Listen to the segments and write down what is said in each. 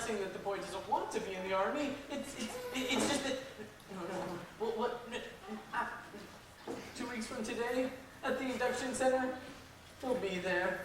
saying that the boy doesn't want to be in the army. It's just that. No. What? 2 weeks from today, at the induction center, he'll be there.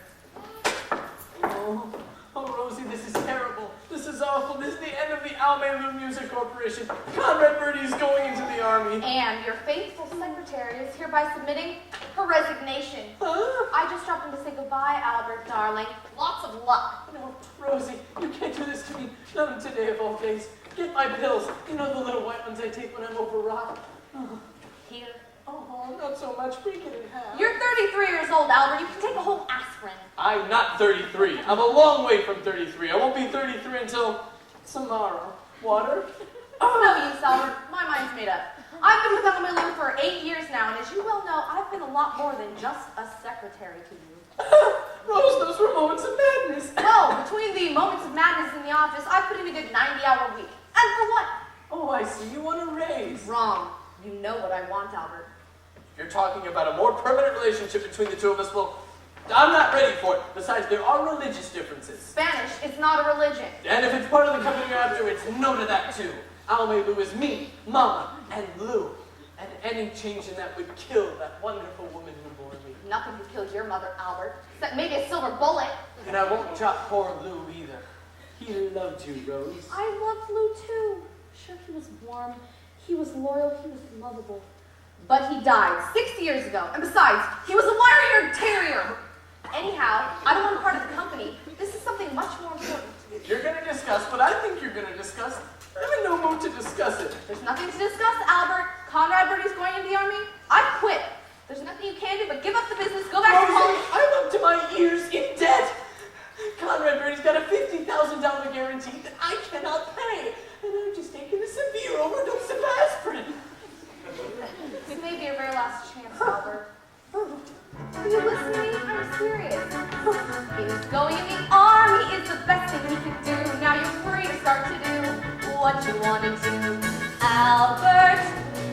Oh, Rosie, this is terrible. This is awful. This is the end of the Almalu Music Corporation. Conrad Birdie is going into the army. And your faithful secretary is hereby submitting her resignation. Huh? I just dropped in to say goodbye, Albert, darling. Lots of luck. No, Rosie, you can't do this to me. Not today of all days. Get my pills. You know the little white ones I take when I'm overwrought. Here. Oh, not so much. Break it in half. You're 33 years old, Albert. You can take a whole aspirin. I'm not 33. I'm a long way from 33. I won't be 33 until tomorrow. Water? No use, Albert. My mind's made up. I've been with Almalu for 8 years now, and as you well know, I've been a lot more than just a secretary to you. Rose, those were moments of madness. Well, between the moments of madness in the office, I put in a good 90-hour week. And for what? Oh, I see. You want a raise. Wrong. You know what I want, Albert. If you're talking about a more permanent relationship between the two of us, well, I'm not ready for it. Besides, there are religious differences. Spanish is not a religion. And if it's part of the company you're after, it's no to that too. Almalu is me, Mama, and Lou. And any change in that would kill that wonderful woman who bore me. Nothing could kill your mother, Albert, except maybe a silver bullet. And I won't chop poor Lou either. He loved you, Rose. I loved Lou too. Sure, he was warm, he was loyal, he was lovable. But he died 6 years ago, and besides, he was a wire-haired terrier. Anyhow, I don't want to part of the company. This is something much more important. If you're going to discuss what I think you're going to discuss, I'm in no mood to discuss it. There's nothing to discuss, Albert. Conrad Birdie's going into the army. I quit. There's nothing you can do but give up the business, go back to home. I'm up to my ears in debt. Conrad Birdie's got a $50,000 guarantee that I cannot pay. And I've just taken a severe overdose of aspirin. This may be your very last chance, Albert. Are you listening? I'm serious. He's going in the army is the best thing he could do. Now you're free to start to do what you want to do. Albert,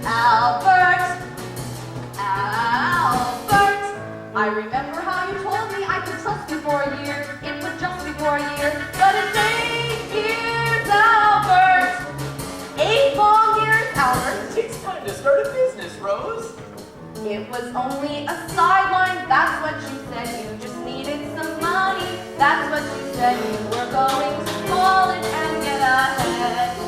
Albert, Albert. I remember how you told me I could trust you for a year. It was just before a year, but it's 8 years, Albert. 8 long years, Albert. It takes time to start a business, Rose. It was only a sideline, that's what you said. You just needed some money, that's what you said. You were going to college and get ahead.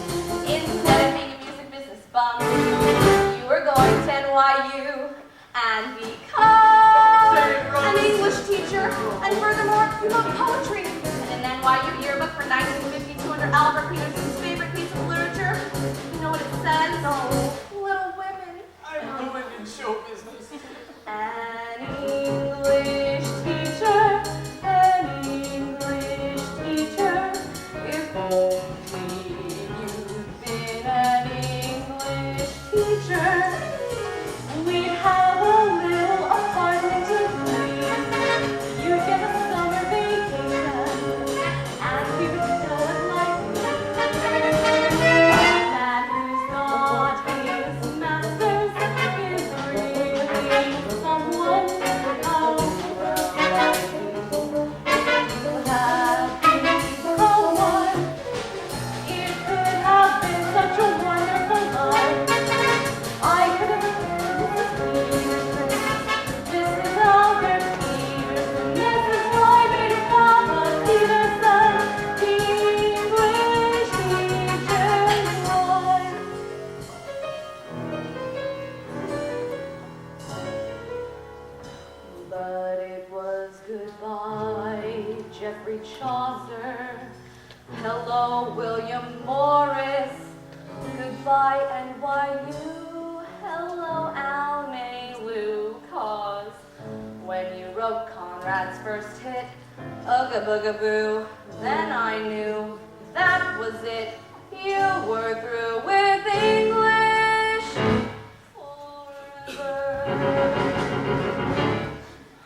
Instead of being a music business bum, you were going to NYU and become an English teacher. And furthermore, you love poetry. And an NYU yearbook for 1952 under Albert Peterson's favorite piece of literature. You know what it says? Oh, Little Women. I'm ruined in show business. An English teacher, an English teacher. If only you'd been an English teacher, we'd have a little apartment in Queens. You'd get a summer vacation, and you'd live like me. A man who's got his master's is really someone else. You have become one. It could have been such a wonderful life. I could have been Mrs. Peterson. This is Albert Peterson. This is my baby Papa Peterson, the English teacher's wife. But it was goodbye, Geoffrey Chaucer. Hello, William Morris. Goodbye, NYU. Hello, Almalu. 'Cause when you wrote Conrad's first hit, Ugga Booga Boo, then I knew that was it. You were through with English forever.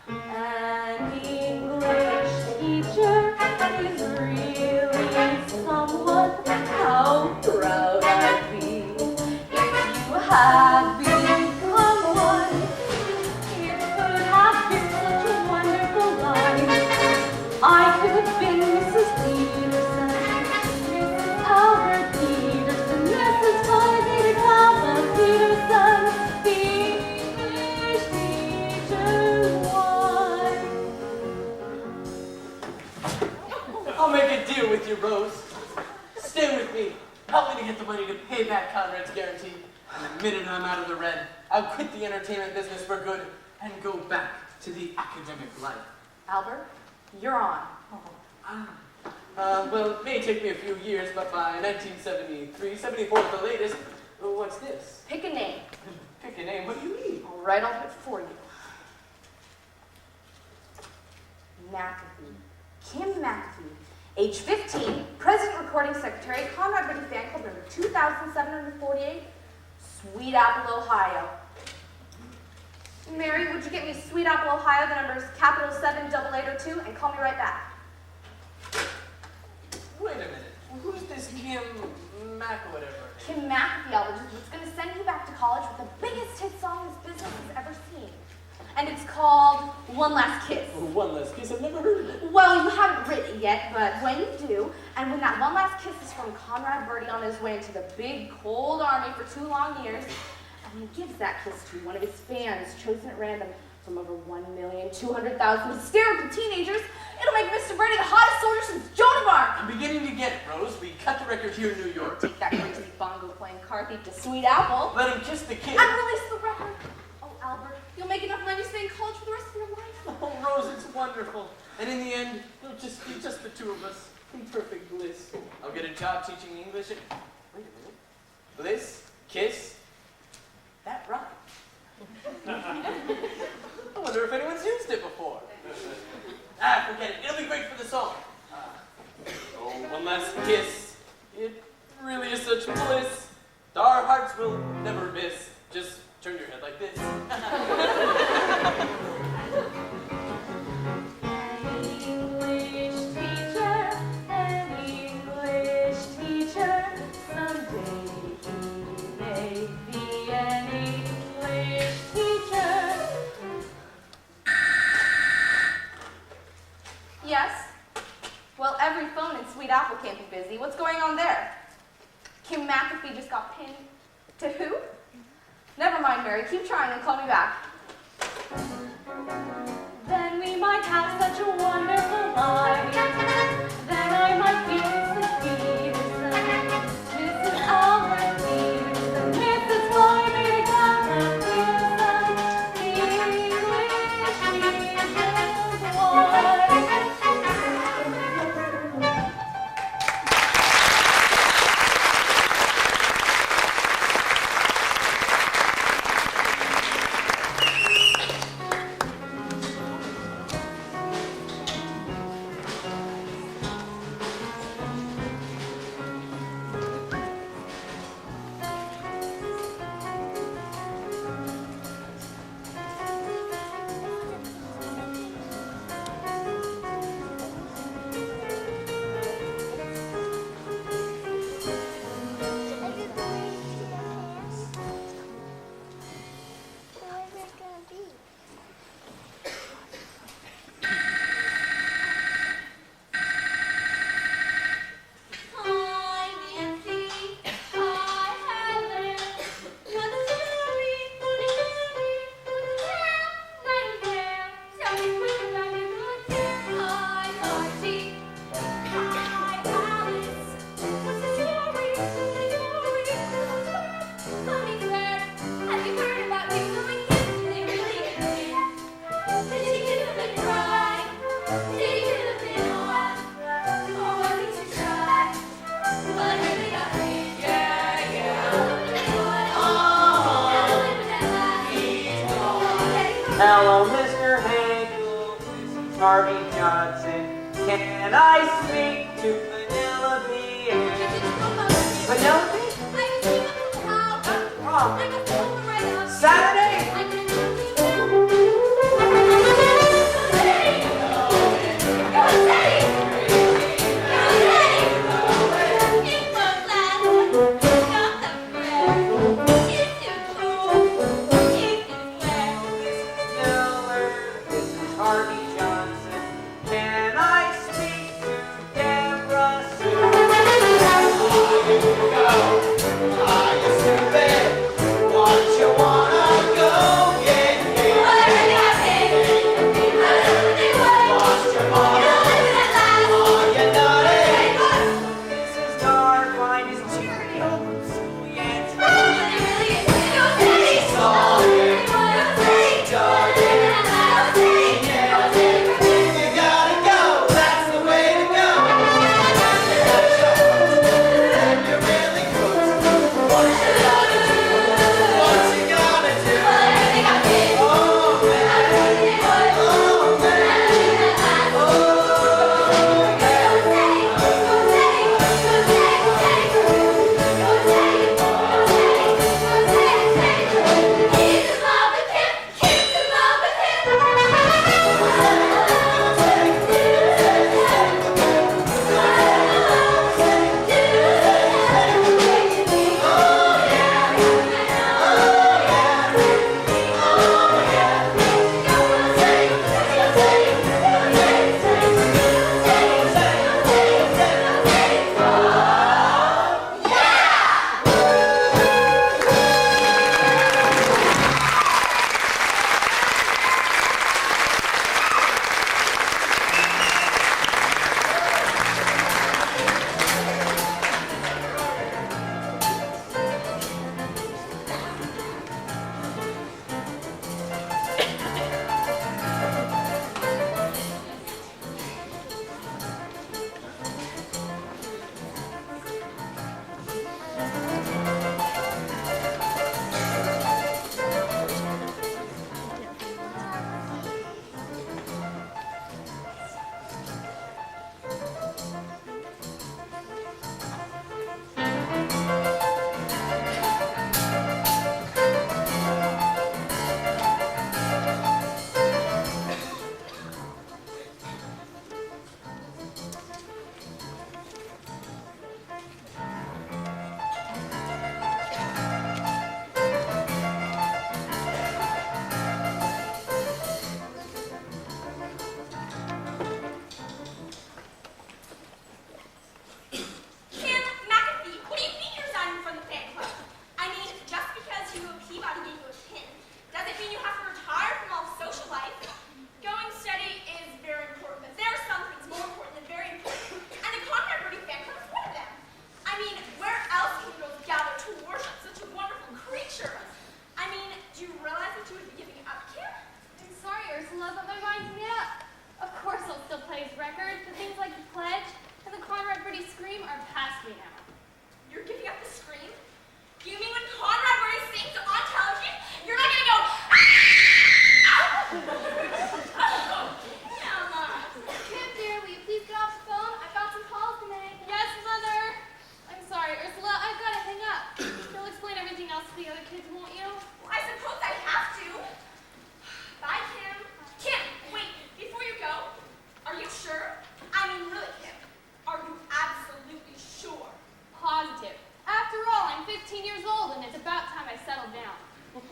An English teacher is really someone. How proud I'd be if you had become one. It could have been such a wonderful life. I could have been Mrs. Peterson, Rose. Stay with me. Help me to get the money to pay back Conrad's guarantee. And the minute I'm out of the red, I'll quit the entertainment business for good and go back to the academic life. Albert, you're on. Well, it may take me a few years, but by 1973, 74 at the latest. What's this? Pick a name. Pick a name. What do you mean? All right, I'll pick for you. McAfee. Kim McAfee. Age 15, President Recording Secretary, Conrad Birdie Fan Club number 2748, Sweet Apple, Ohio. Mary, would you get me Sweet Apple, Ohio, the numbers capital 78802, and call me right back? Wait a minute. Who's this Kim Mac or whatever? Kim McAfee, Albert, is what's going to send you back to college with the biggest hit song this business has ever seen. And it's called One Last Kiss. One Last Kiss? I've never heard of it. Well, you haven't written it yet, but when you do, and when that one last kiss is from Conrad Birdie on his way into the big, cold army for 2 long years, and he gives that kiss to one of his fans, chosen at random from over 1,200,000 hysterical teenagers, it'll make Mr. Birdie the hottest soldier since Joan of Arc. I'm beginning to get it, Rose. We cut the record here in New York. Take that crazy bongo-playing car thief to Sweet Apple. Let him kiss the kid. And release the record. Oh, Albert, you'll make enough money to stay in college for the rest of your life. Oh, Rose, it's wonderful. And in the end, it'll just be just the two of us in perfect bliss. I'll get a job teaching English at... Wait a minute. Bliss, kiss, that rhymes. I wonder if anyone's used it before. Forget it. It'll be great for the song. Oh, one last kiss. It really is such bliss. Our hearts will never miss. Just turn your head like this. Yes? Well, every phone in Sweet Apple can't be busy. What's going on there? Kim McAfee just got pinned. To who? Never mind, Mary. Keep trying and call me back. Then we might have such a wonderful life. Then I might be Mrs. Peterson, Mrs. Albert Peterson, Mrs. Floyd Cameron Peterson, English teacher's wife. Hello, Mr. Hagel, this is Harvey Johnson. Can I speak to Penelope? Penelope? Saturday? This is Harvey Johnson. Can I speak to Dad?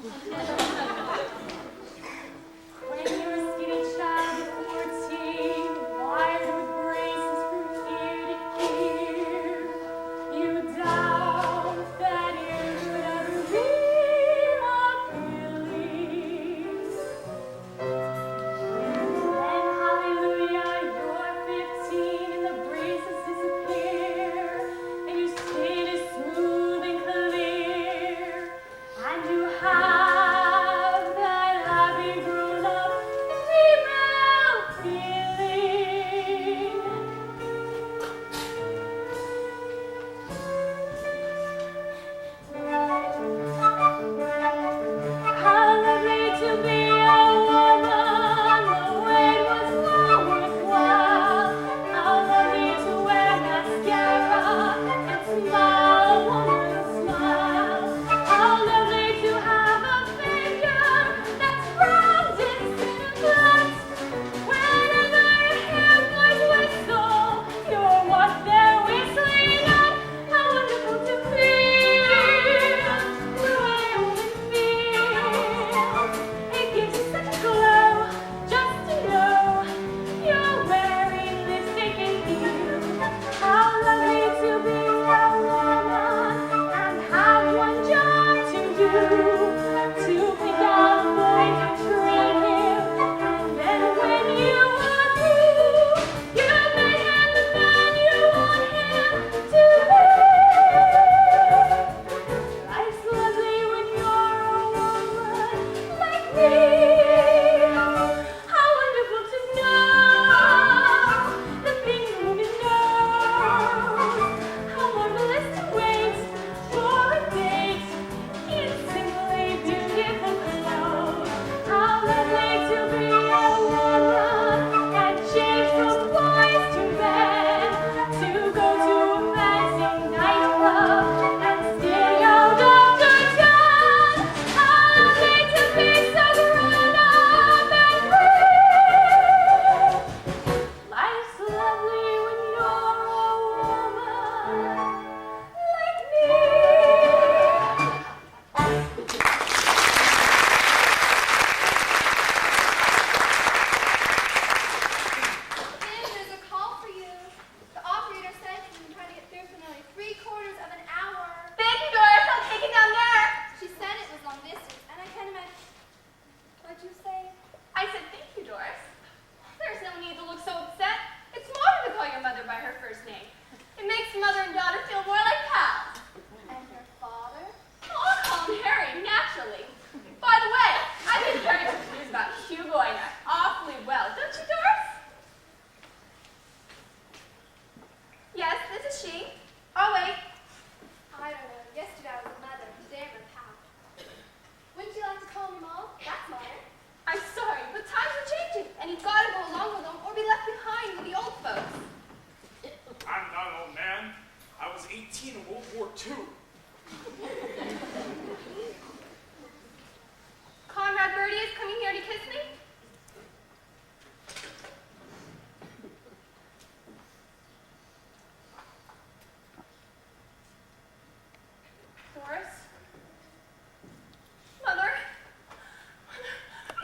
When you're a skinny child of 14, wired with braces from ear to ear, you doubt that you could ever be appealing. Then, hallelujah, you're 15 and the braces disappear, and your skin is smooth and clear, and you have that happy grown-up female feeling. How lovely to be a woman, the wait was well worthwhile. How lovely to wear mascara and smile a woman's smile. How lovely to have a figure that's round and cinnamon. Whenever you hear boys whistle, you're what they're whistling at. How wonderful to feel the way a woman feels. It gives you such a glow just to know you're wearing lipstick and heels. How lovely to be a woman and have one job to do, to pick out a boy to train him, and then when you are through, you make him the man you want him to be. Life's lovely when you're a woman like me. How wonderful to know the things a woman knows. How marvelous to wait for a date in simply beautiful clothes. How lovely to be a woman and change from boys to men, to go to a fancy nightclub and steal your Dr. John. How lovely to be so grown up and free. Life's lovely when you're a woman like me. Ma'am, there's a call for you. The operator said she's been trying to get through for nearly 3/4 of an hour. Thank you, Doris. I'll take it down there. She said it was long distance, and I can't imagine. What'd you say? I said thank you, Doris. There's no need to look so upset. It's smarter to call your mother by her first name. It makes mother and daughter feel more like pals. And your father? Oh, I'll call him Harry, naturally. By the way, I've been very confused about Hugo and I awfully well. Don't you, Doris? Yes, this is she. Oh, wait. I don't know. Yesterday I was a mother, today I'm a pal. Wouldn't you like to call me Mom? That's modern. I'm sorry, but times are changing, and you've got to go along with them or be left behind with the old folks. I'm not an old man. I was 18 in World War II. Conrad Birdie is coming here to kiss me? Doris? Mother?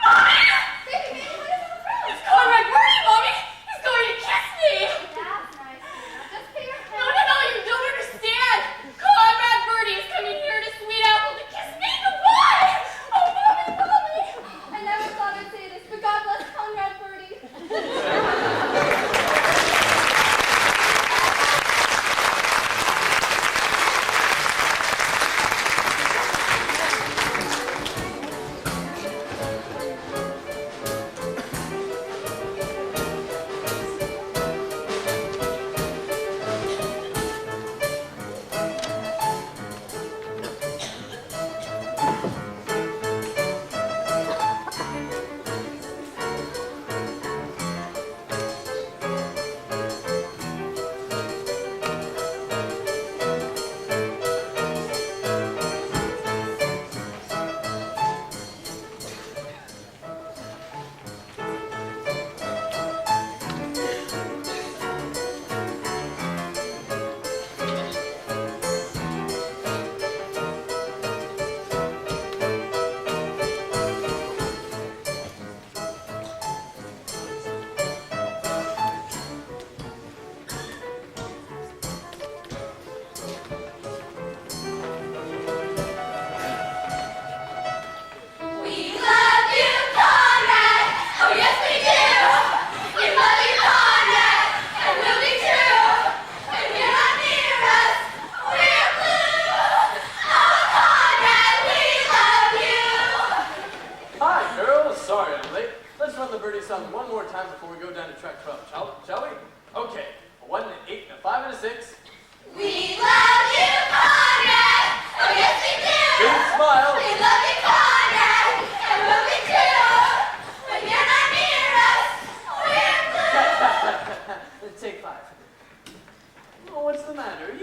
Mommy! Baby, baby, what is it with Rose? It's Conrad Birdie, Mommy! He's going to kiss me! That's nice. Now just put your No, hand. no, no, you don't understand! Conrad Birdie is coming here to Sweet Apple to kiss me goodbye! Oh, Mommy, Mommy! I never thought I'd say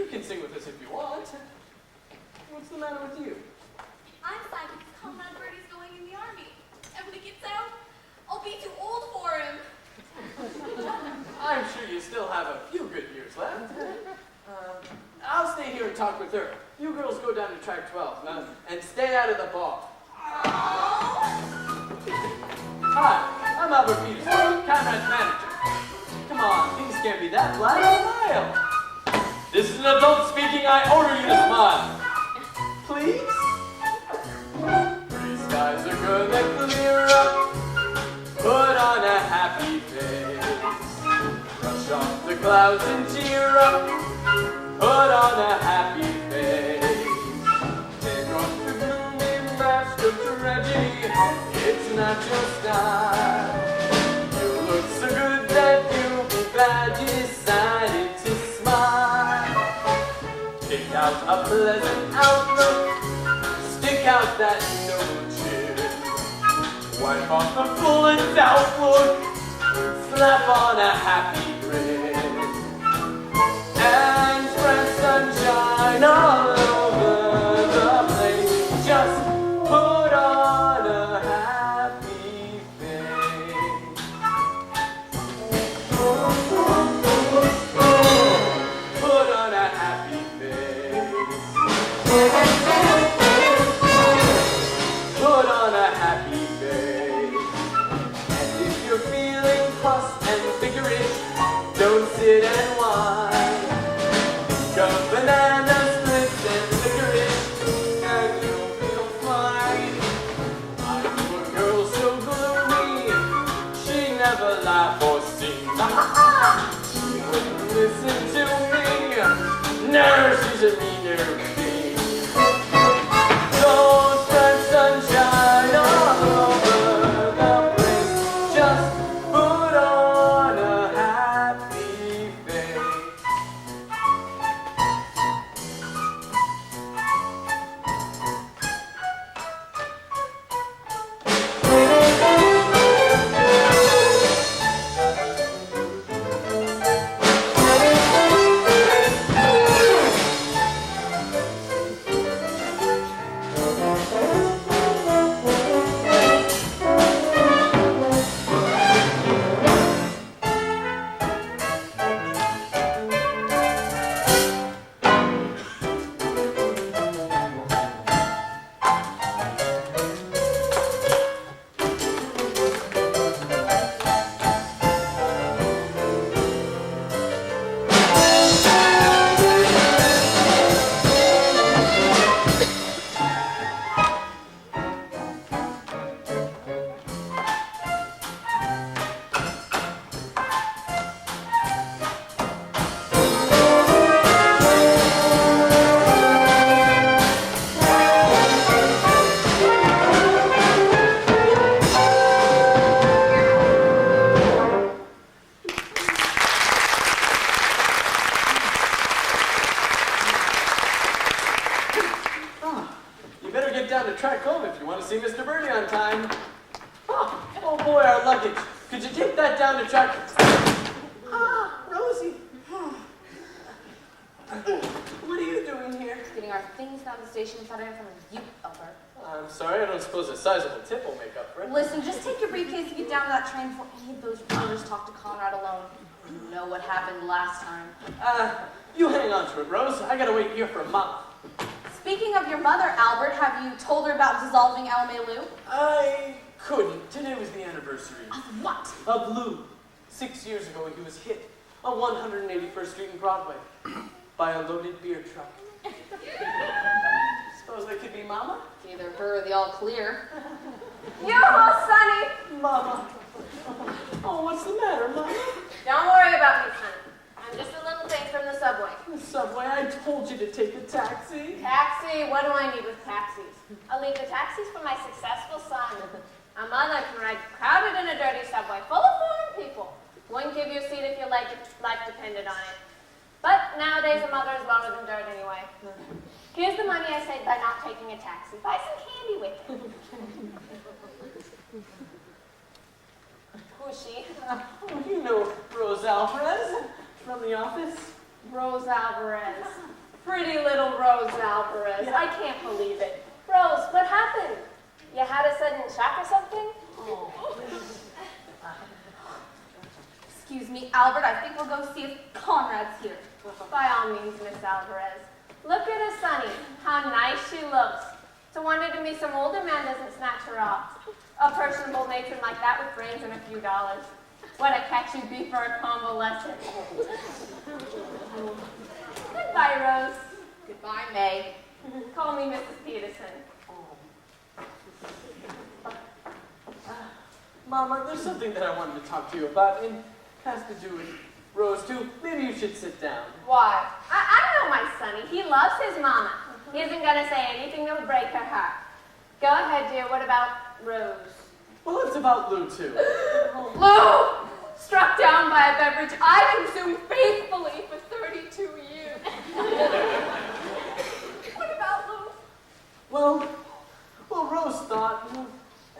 You can sing with us if you want. What's the matter with you? I'm sad because Comrade Birdie's going in the army. And when he gets out, I'll be too old for him. I'm sure you still have a few good years left. I'll stay here and talk with her. You girls go down to track 12 and stay out of the bar. Hi, I'm Albert Peterson, Conrad's manager. Come on, things can't be that flat. Smile. This is an adult speaking. I order you to smile. Please? Gray skies are good, they clear up. Put on a happy face. Brush off the clouds and cheer up. Put on a happy face. Take off the gloomy mask of tragedy. It's not your style. You look so good that you'll be glad you decided to smile. Pick out a pleasant outlook. Stick out that no chin. Wipe off the bullet's outlook. Slap on a happy grin. And spread sunshine all over the place. Just put on a happy face. Put on a happy face. Put on a happy face. And if you're feeling cross and vigorous, don't sit and whine. Got banana splits and licorice, and you'll feel fine. I knew a girl so gloomy, she never laughed or sing. She wouldn't listen to me. No, she's a meaner thing. Don't spread sunshine all over the place. Just put on a happy face. You better get down to track home if you want to see Mr. Birdie on time. Oh boy, our luggage. Could you take that down to track? Rosie. What are you doing here? Getting our things down the station without anything from you, Albert. I'm sorry, I don't suppose a sizable tip will make up for it. Listen, just take your briefcase and get down to that train before any of those reporters talk to Conrad alone. You know what happened last time. You hang on to it, Rose. I gotta wait here for Mama. Speaking of your mother, Albert, have you told her about dissolving LMA I couldn't. Today was the anniversary. Of what? Of Lou. 6 years ago, he was hit on 181st Street in Broadway by a loaded beer truck. Suppose that could be Mama? It's either her or the all clear. Yoo-hoo, Sonny! Mama. Oh, what's the matter, Mama? Don't worry about me, son. I'm just a little thing from the subway. The subway, I told you to take a taxi. Taxi? What do I need with taxis? I'll leave the taxis for my successful son. A mother can ride crowded in a dirty subway full of foreign people. Wouldn't give you a seat if your life depended on it. But nowadays a mother is lower than dirt anyway. Here's the money I saved by not taking a taxi. Buy some candy with it. Who's she? Oh, you know Rose Alvarez from the office. Rose Alvarez. Rose Alvarez. I can't believe it. Rose, what happened? You had a sudden shock or something? Excuse me, Albert, I think we'll go see if Conrad's here. By all means, Miss Alvarez. Look at her, Sonny. How nice she looks. It's a wonder to me some older man doesn't snatch her off. A personable matron like that with brains and a few dollars. What a catch you'd be for a convalescent. Goodbye, Rose. Goodbye, May. Call me Mrs. Peterson. Mama, there's something that I wanted to talk to you about, and it has to do with Rose, too. Maybe you should sit down. Why? I know my Sonny. He loves his mama. He isn't going to say anything that would break her heart. Go ahead, dear. What about Rose? Well, it's about Lou, too. Lou! Struck down by a beverage I consumed faithfully for 32 years. What about Lou? Well, Rose thought,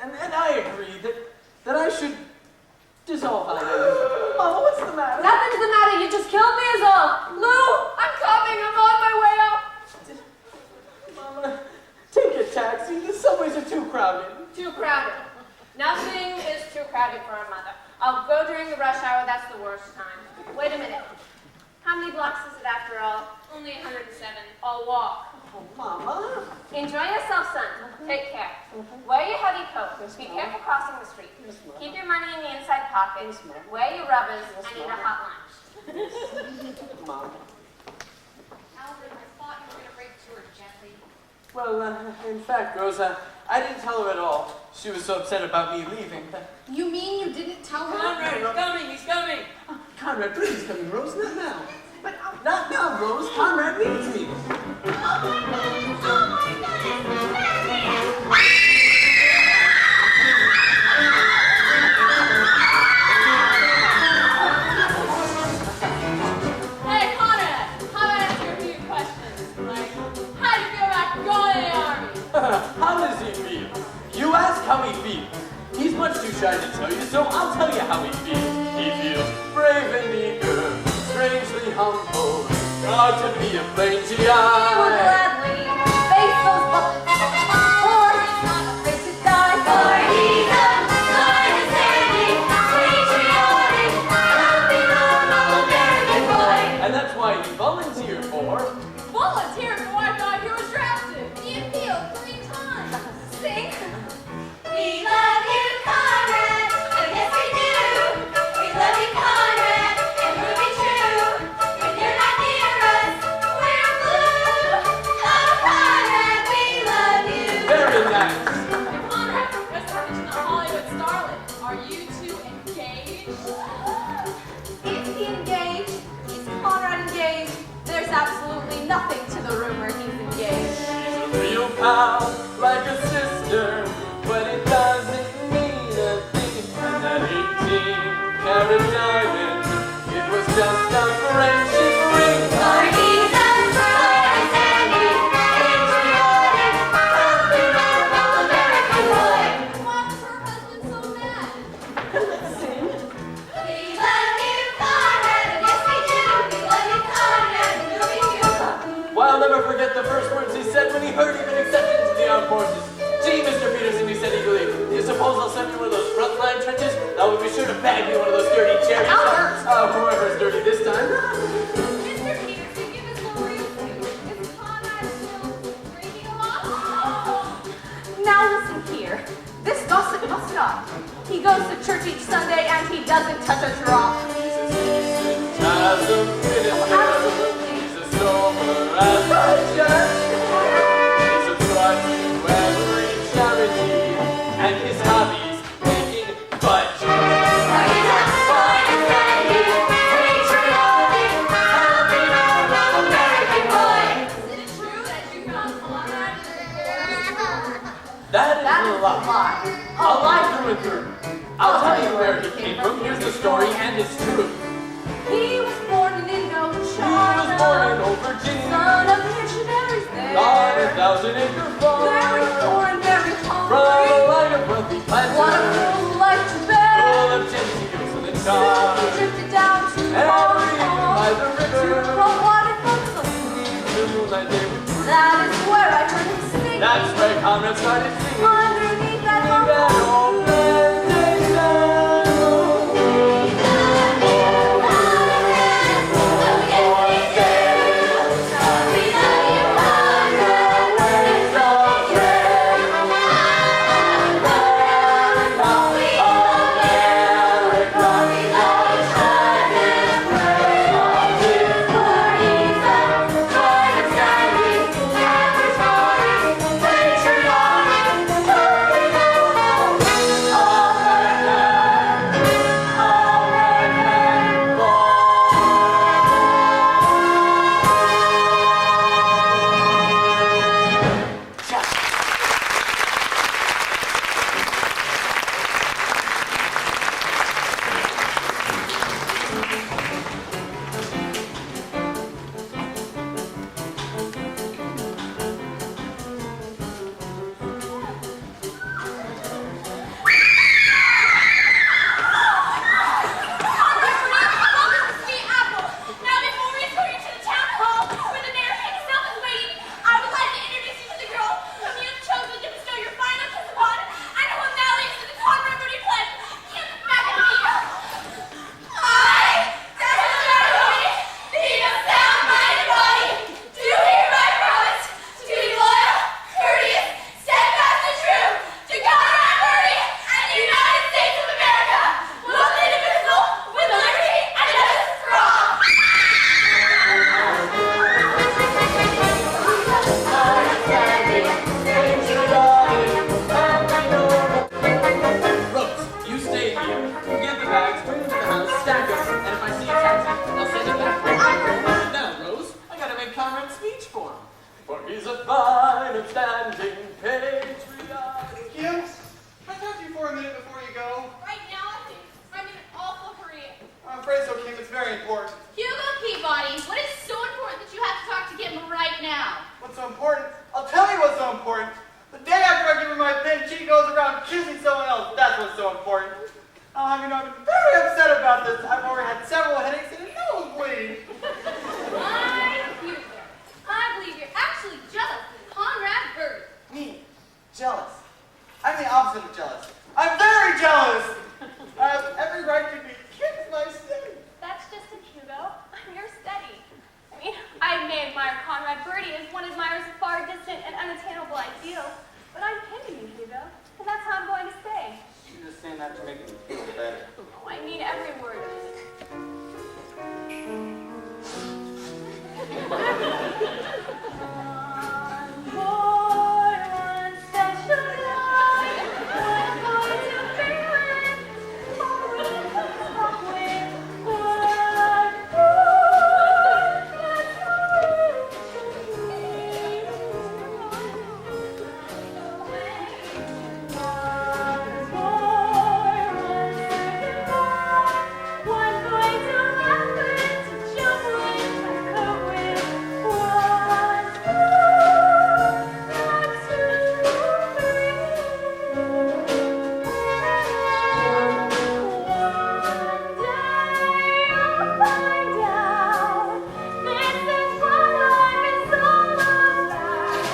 and I agree, that I should dissolve our relationship. Oh, what's the matter? Nothing's the matter. You just killed me is all. Lou, I'm coming. I'm on my way out. Mama, take a taxi. The subways are too crowded. Too crowded. Nothing is too crowded for a mother. I'll go during the rush hour. That's the worst time. Wait a minute. How many blocks is it after all? Only 107. I'll walk. Oh, Mama. Enjoy yourself, son. Take care. Wear your heavy coat. Be careful crossing the street. Keep your money in the inside pocket. Wear your rubbers and eat a hot lunch. Mom. Albert, I thought you were going to break to her gently. Well, in fact, Rosa, I didn't tell her at all. She was so upset about me leaving. You mean you didn't tell her? Conrad, he's coming, he's coming. Conrad, please, he's coming, Rose, not now. But not now, Rose. Conrad needs me. Hey, Conrad, how about I ask you a few questions? Like, how do you feel about going to the army? How does he feel? You ask how he feels. He's much too shy to tell you, so I'll tell you how he feels. He feels brave and eager, strangely humble, proud to be a plain GI. He would gladly face those bullets, for he's not afraid to die. For he's a condescending, patriotic, happy, normal American boy. And that's why he volunteered for. Volunteered for I thought he was drafted. In field 3 times. Sing. We love you, Conrad, and yes we do. We love you, Conrad, and we'll be true. When you're not near us, we're blue. Oh, Conrad, we love you. Very nice. Conrad, just to mention the Hollywood starlet. Are you two engaged? Is he engaged? Is Conrad engaged? There's absolutely nothing to the rumor he's engaged. She's a real pal, like a sister, but it doesn't mean a thing. And that 18-carat diamond, it was just a friendship ring. For he's a condescending, patriotic, happy, normal American boy. Why's her husband so mad? We love you, Conrad, and yes we do. We love you, Conrad, and we'll be true. Well, I'll never forget the first words he said when he heard he'd been accepted into the armed forces. Gee, Mr. Peterson, he said eagerly, do you suppose I'll send me one of those frontline trenches? That would be sure to bag me one of those dirty cherries. Albert! Whoever's dirty this time. Mr. Peterson, give us the real scoop. Is Conrad still drinking a lot? Now listen here. This gossip must stop. He goes to church each Sunday and he doesn't touch a drop. As a minister, Absolutely. he's a sober as a judge. He's a try to every charity, and his hobbies making fudge. For he's a condescending, patriotic, happy, normal American boy. Is it true that you found Conrad in the forest? That is That a is a lie. lie. A lie through and through. I'll tell you where he came from. Here's the story, and it's true. He was born in He was Indochina, born in Old Virginia, son of missionaries on a there. 1,000-acre farm. Very poor and very From a hungry. line of wealthy What a planters, cruel life to full bear. of genteels and Soon he charms. drifted down to Every by the to river, from waterfronts of the moonlight they would That is where I heard him sing. That's where Conrad started singing. Underneath that That old plantation. Birdie is one admires a far distant and unattainable ideal, but I'm pinned you, Hugo, and that's how I'm going to stay. You're just saying that to make me feel better. Oh, I mean every word of it. One more, one special night, we're going to feel it, always with one more, that's all it should be. One more, one second more, one going to laugh with, to jump with, to cope with, one more, not two, One day you'll find out this is what life is all about.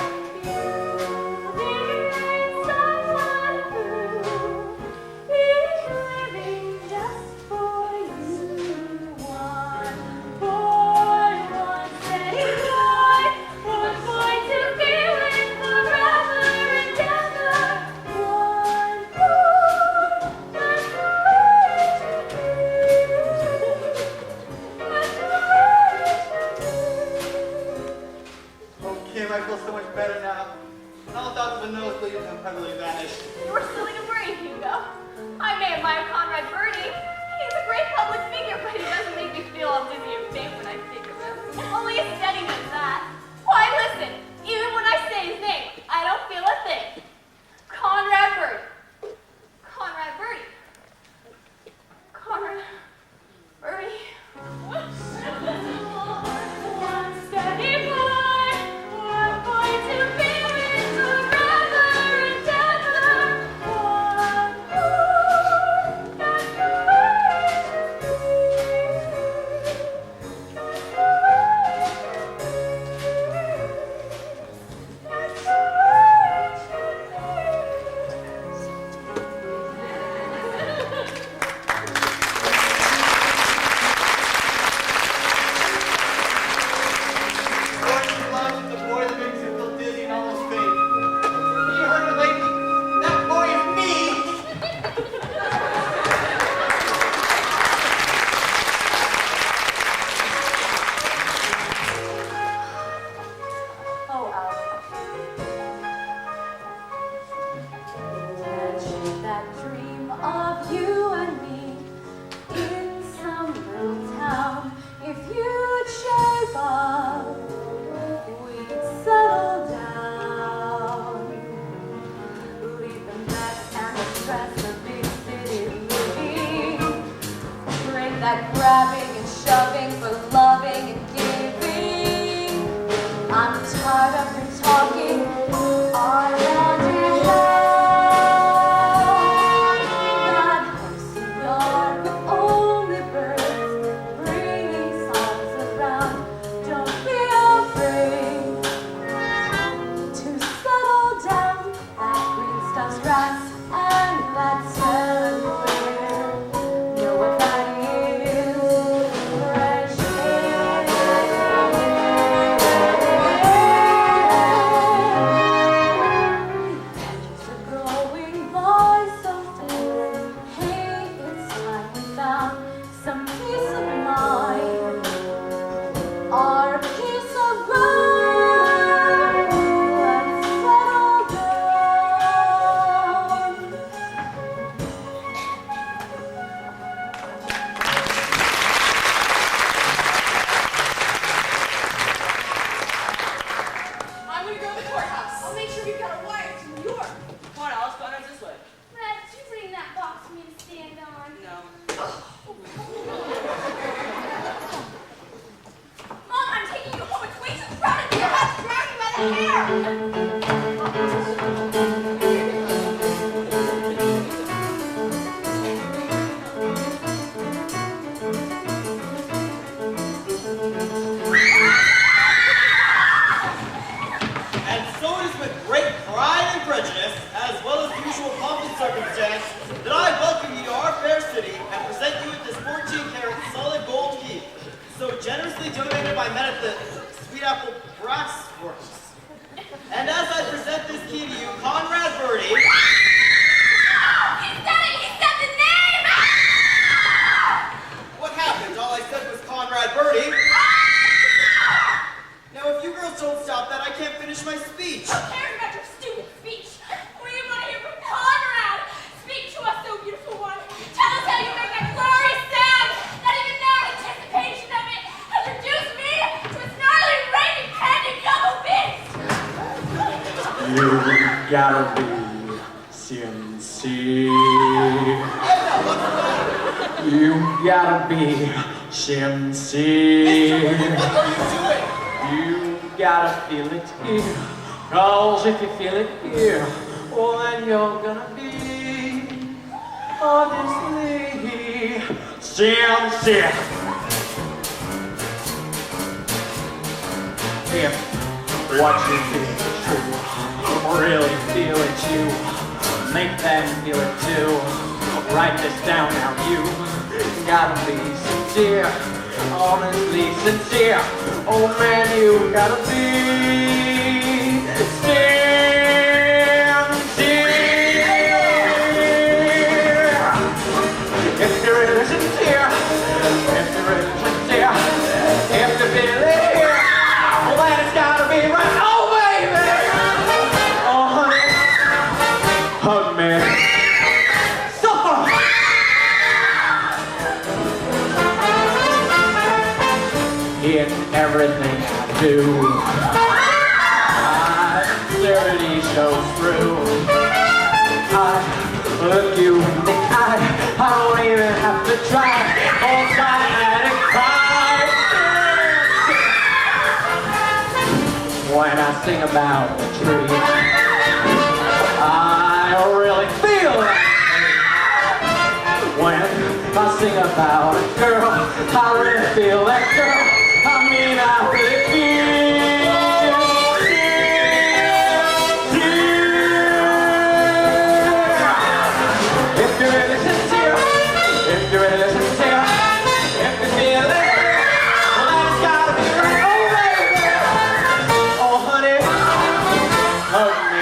You need someone who is living just for you. One boy, one steady boy, one boy to be with forever and ever. One boy, that's the way it should be. That's the way it should be. Oh, Kim, I feel so much better now. And all thoughts of a nosebleed have utterly vanished. You were silly to worry, Hugo. I may admire Conrad Birdie. He's a great public figure, but he doesn't make me feel all dizzy and faint when I think of him. Only his steady does that. Why, listen, even when I say his name, I don't feel a thing. Conrad Birdie. Conrad Birdie. Conrad Birdie. One steady boy, one boy to be with forever and ever. One more, that's the way it should be. That's the way it should be. I'm tired of your talking. I want to that house of yard with only birds bringing songs around. Don't be afraid to settle down. That green stuff's grass and that's everywhere. Know what that is? Fresh air. Hedges are growing by so fast. Hey, it's time we found some peace of mind. Our piece of ground. Let's settle down. I'm gonna go to the courthouse. I'll make sure we've got a wire to New York. Come on, Alice, go on this way. Red, did you bring that box for me to stand on? No. Mom, I'm taking you home. It's way too crowded here. I'm dragging by the hair. And so it is with great pride and prejudice, as well as usual pomp and circumstance, that I welcome you to our fair city and present you with this 14-karat solid gold key, so generously donated by men at the Sweet Apple Brass Works. And as I present this key to you, Conrad Birdie, He said it. He said the name. what happened? All I said was Conrad Birdie. Now, if you girls don't stop that, I can't finish my speech. Who cares about your stupid speech? We want to hear from Conrad. Speak to us, so beautiful one. Tell us how you make that glorious sound. Not even now, anticipation of it has reduced me to a snarly, raving, panting double beast. You gotta be sincere. You gotta be sincere. You gotta feel it here. Cause if you feel it here, well then you're gonna be honestly sincere. If what you feel is true, really feel it too, make them feel it too. Write this down now, you gotta be sincere, honestly sincere. Oh man, you gotta be sincere. If you're really sincere, if you're really sincere, if you feel it here, well then it's gotta be right. Oh baby, oh honey, hug me. In everything I do, my sincerity shows through. I look you in the eye, I don't even have to try. Automatic pride. When I sing about the tree, I really feel it. When I sing about a girl, I really feel that girl. I mean, I really feel if you're really sincere, if you're really sincere, if you feel it, well then it's gotta be right. Oh baby, oh honey, hug me.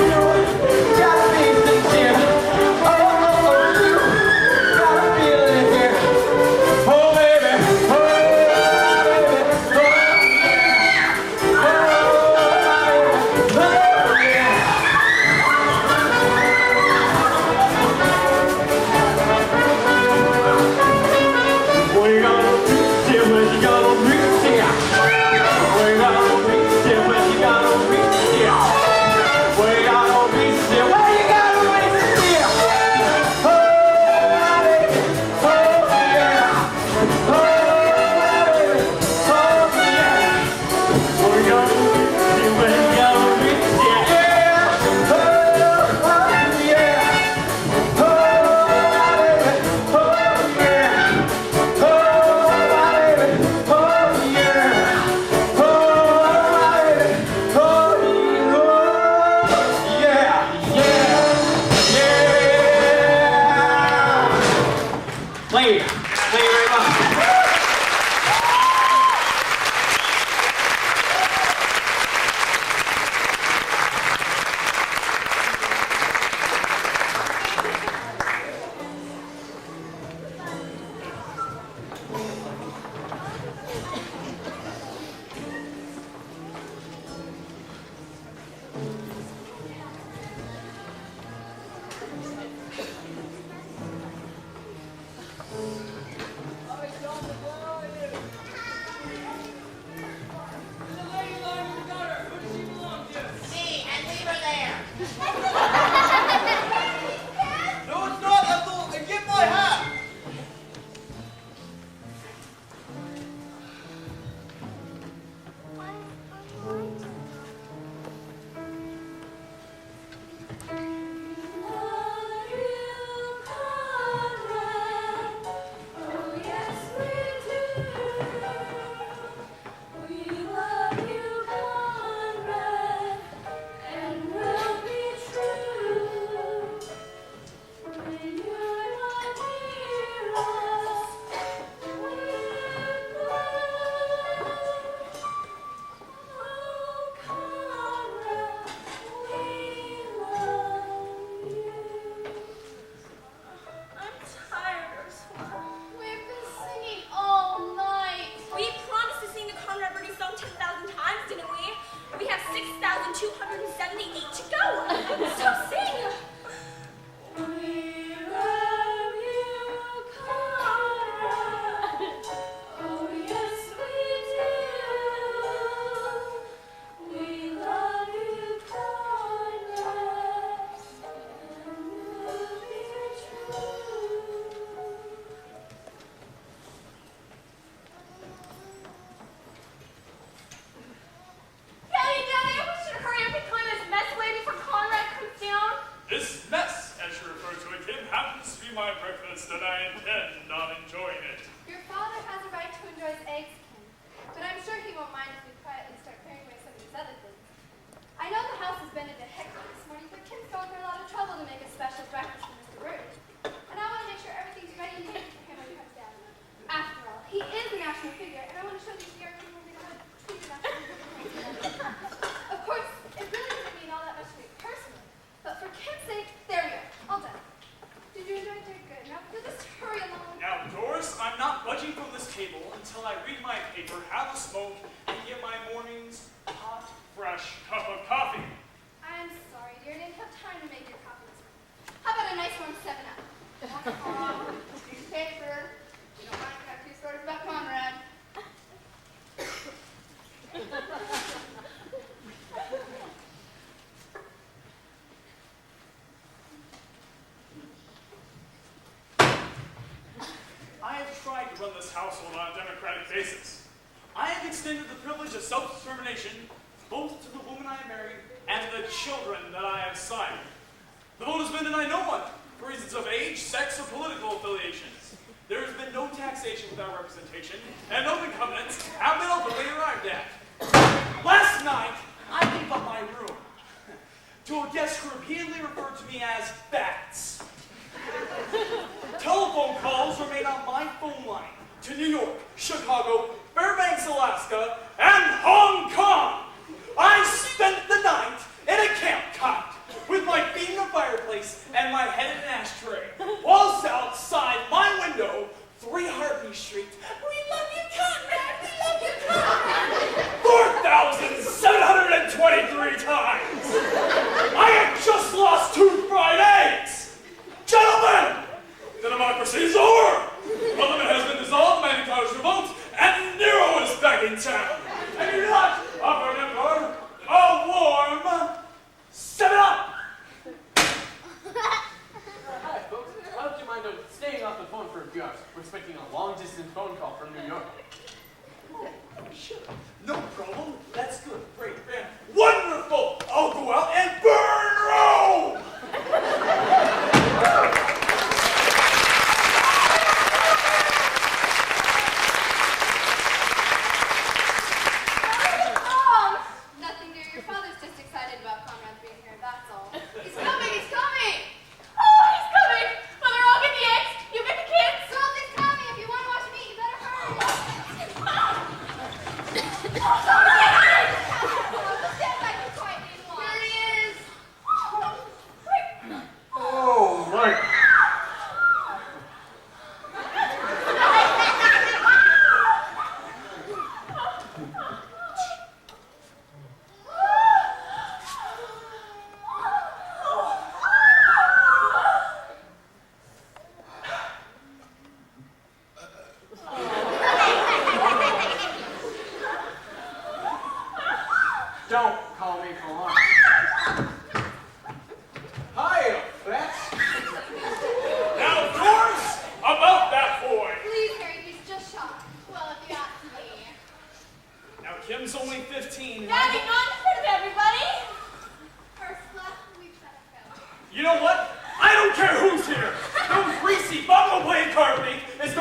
You gotta be sincere. Oh, Lee. Thank you very much. Run this household on a democratic basis. I have extended the privilege of self-determination both to the woman I married and the children that I have sired. The vote has been denied no one for reasons of age, sex, or political affiliations. There has been no taxation without representation, and no covenants have been openly arrived at. Last night, I gave up my room to a guest who repeatedly referred to me as Bats. Telephone calls were made on my phone line to New York, Chicago, Fairbanks, Alaska, and Hong Kong. I spent the night in a camp cot with my feet in a fireplace and my head in an ashtray, whilst outside my window, 3 Harpy Street. We love you, Conrad! We love you, Conrad! 4,723 times! I have just lost 2 fried eggs! Gentlemen, the democracy is over! Parliament has been dissolved, Manitoba's revolt, and Nero is back in town! And you're not a Emperor, a warm 7-Up! Hi, folks. Why don't you mind staying off the phone for a few hours? We're expecting a long-distance phone call from New York. Oh, sure. No problem. That's good. Great, man. Wonderful! I'll go out and burn Rome! Nothing new. Your father's just excited about Conrad being here, that's all. He's coming! He's coming! Oh, he's coming! Mother, I'll get the eggs. You get the kids. Something's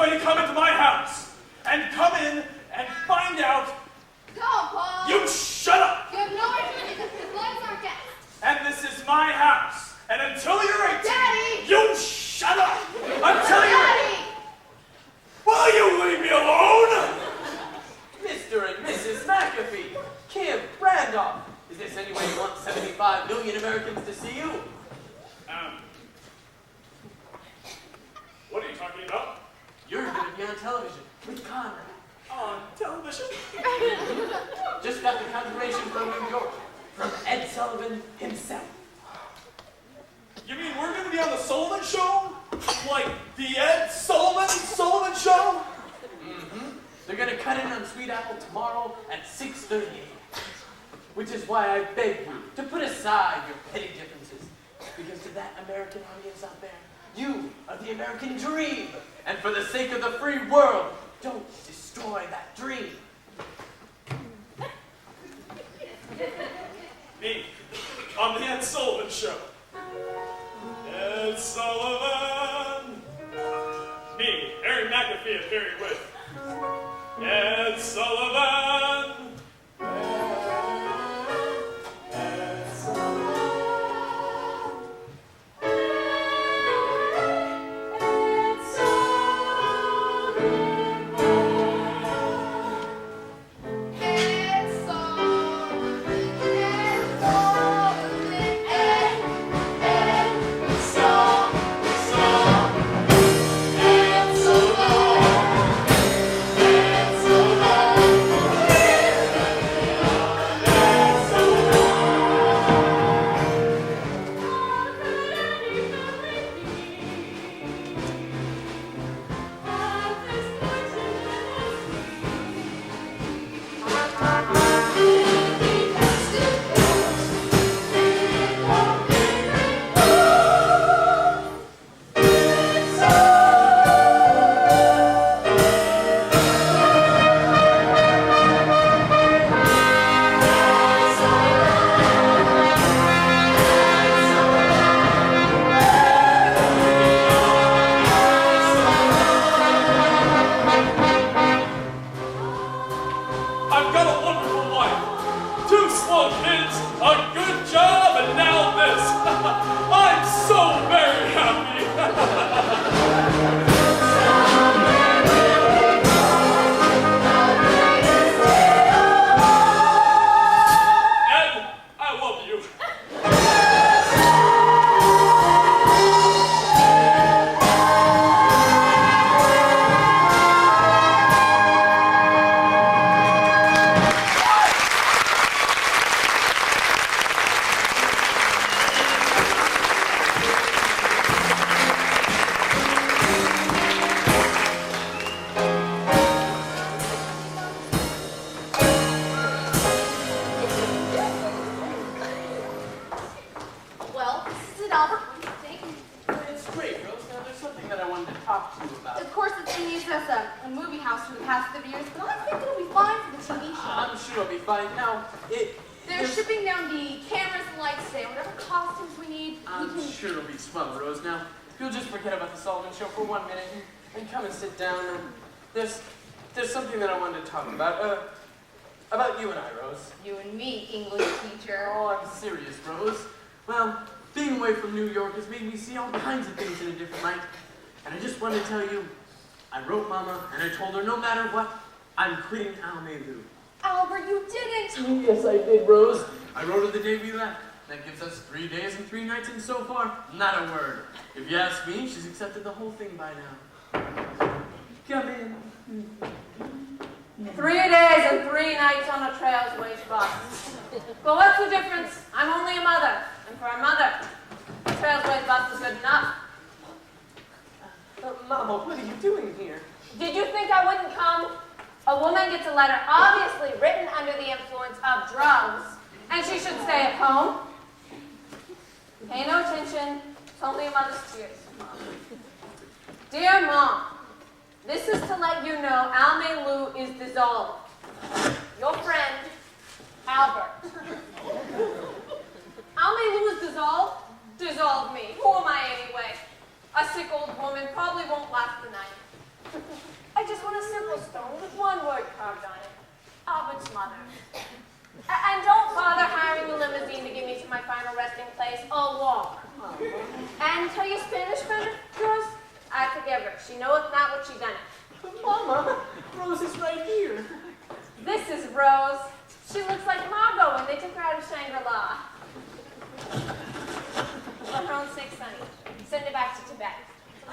going to come into my house and come in and find out. Go, Paul. You shut up! You have no idea because the lights aren't gas. And this is my house. And until you're 18, Daddy! you shut up! Until you're... Daddy! Will you leave me alone? Mr. and Mrs. McAfee, Kim, Randolph, is this any way you want 75 million Americans to see you? What are you talking about? You're going to be on television with Conrad. On television? Just got the confirmation from New York, from Ed Sullivan himself. You mean we're going to be on the Sullivan Show? Like the Ed Sullivan Show? Mm-hmm. They're going to cut in on Sweet Apple tomorrow at 6:30 a.m. Which is why I beg you to put aside your petty differences. Because to that American audience out there, you are the American dream. And for the sake of the free world, don't destroy that dream. Me, on the Ed Sullivan Show. Ed Sullivan. Me, Aaron McAfee appearing with Ed Sullivan. Ed Sullivan. About you and I, Rose. You and me, English teacher. Oh, I'm serious, Rose. Well, being away from New York has made me see all kinds of things in a different light. And I just wanted to tell you, I wrote Mama, and I told her no matter what, I'm quitting Almelu. Albert, you didn't! Yes, I did, Rose. I wrote her the day we left. That gives us 3 days and 3 nights, and so far, not a word. If you ask me, she's accepted the whole thing by now. Come in. 3 days and 3 nights on a Trailsways bus. But what's the difference? I'm only a mother, and for a mother, a Trailsways bus is good enough. Mama, what are you doing here? Did you think I wouldn't come? A woman gets a letter obviously written under the influence of drugs, and she should stay at home. Pay no attention. It's only a mother's tears. Dear Mom, this is to let you know Almelu is dissolved. Your friend, Albert. Almelu is dissolved? Dissolve me. Who am I anyway? A sick old woman probably won't last the night. I just want a simple stone with one word carved on it. Albert's mother. And don't bother hiring a limousine to get me to my final resting place. I'll walk. And tell your Spanish friend of yours, I forgive her. She knoweth not what she done it. Mama, Rose is right here. This is Rose. She looks like Margot when they took her out of Shangri-La. For her own sake, Sonny, send her back to Tibet.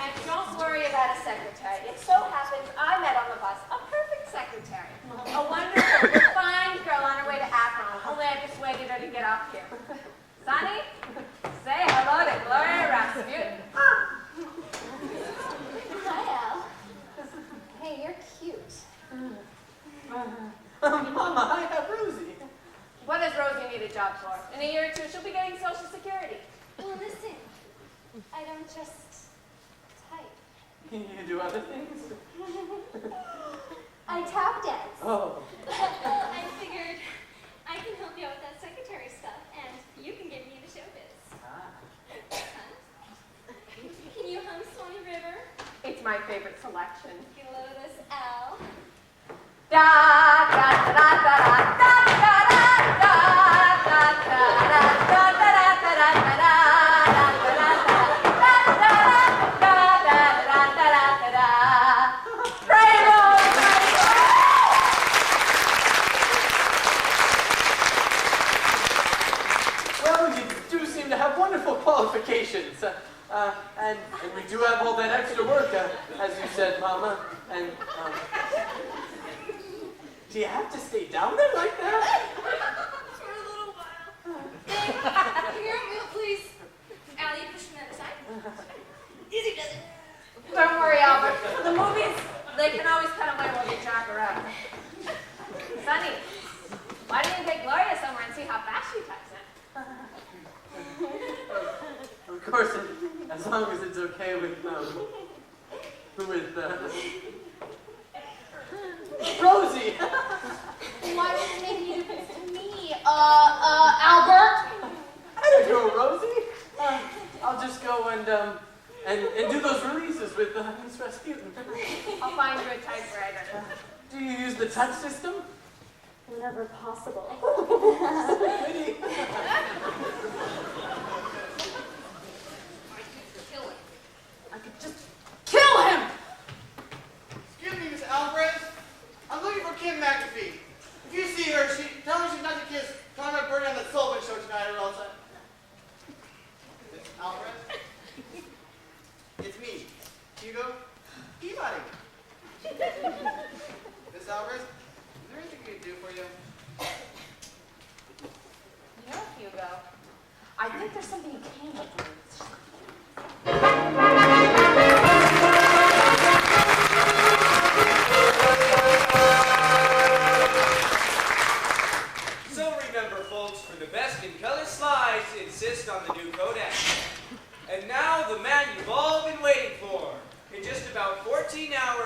And don't worry about a secretary. It so happens I met on the bus a perfect secretary. A wonderful, refined girl on her way to Akron. Only I persuaded her to get off here. Sonny, say hello to Gloria Rasputin. Hi, Al. Hey, you're cute. Mama, I have Rosie. What does Rosie need a job for? In a year or two, she'll be getting Social Security. Well, listen. I don't just type. You do other things? I tap dance. Oh. I figured I can help you out with that secretary stuff, and you can get me into showbiz. Huh? Can you hum Swanee River? It's my favorite selection. Lotus Al. Da da da da da da da da da da Well, you do seem to have wonderful qualifications. And we do have all that extra work, as you said, Mama. And, do you have to stay down there like that? For a little while. Here, wheel, please. Al, you push him aside. Easy does it. Don't worry, Albert. The movies, they can always cut away while you jack around. Sonny, why don't you take Gloria somewhere and see how fast she types it? Of course, as long as it's okay with Rosie! Why does it make any difference to me? Albert? I don't know, Rosie. I'll just go and do those releases with Miss Rasputin. I'll find you a typewriter. Do you use the touch system? Whenever possible. Pretty. I could just kill him! Excuse me, Miss Alvarez. I'm looking for Kim McAfee. If you see her, tell her she's not to kiss Conrad Birdie on the Sullivan show tonight, or else Miss Alvarez? It's me, Hugo Peabody. Miss Alvarez, is there anything we can do for you? You know, Hugo, I think there's something you can do. So remember, folks, for the best in color slides, insist on the new Kodak. And now the man you've all been waiting for. In just about 14 hours,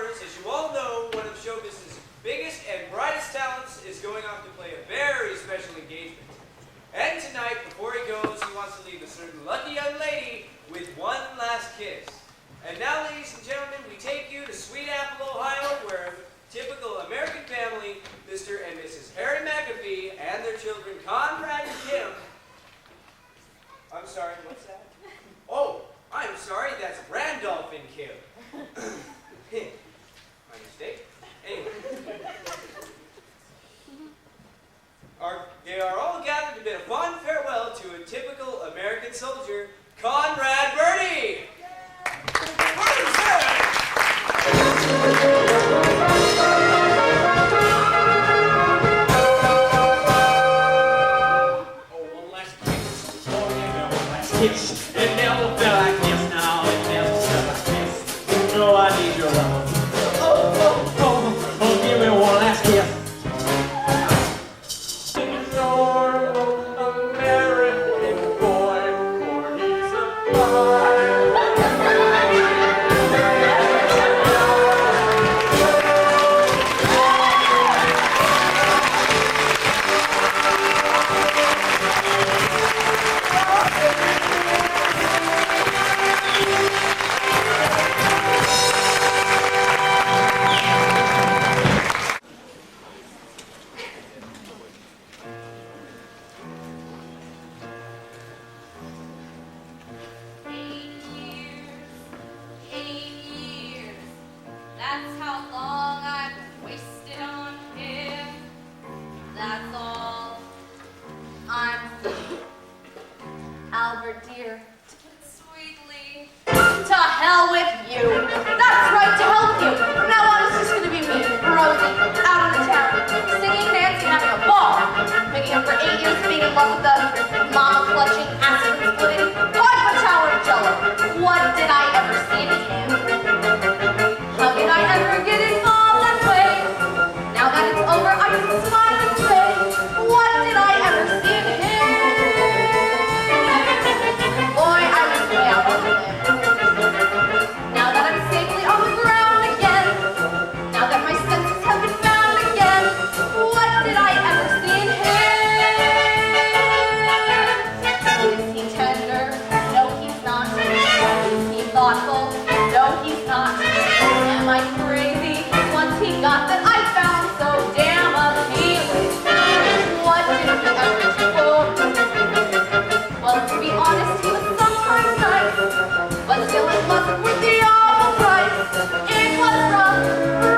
ever get involved that way. Now that it's over, I can smile and say, what did I ever see in him? Boy, I was way out on the limb. Now that I'm safely on the ground again, now that my senses have been found again, what did I ever see in him? Is he tender? No, he's not. Is he thoughtful? No, he's not. Am I crazy? Once he got that I found so damn appealing. What did he ever do? Well, to be honest, he was sometimes nice, but still it wasn't worth the awful price. It was rough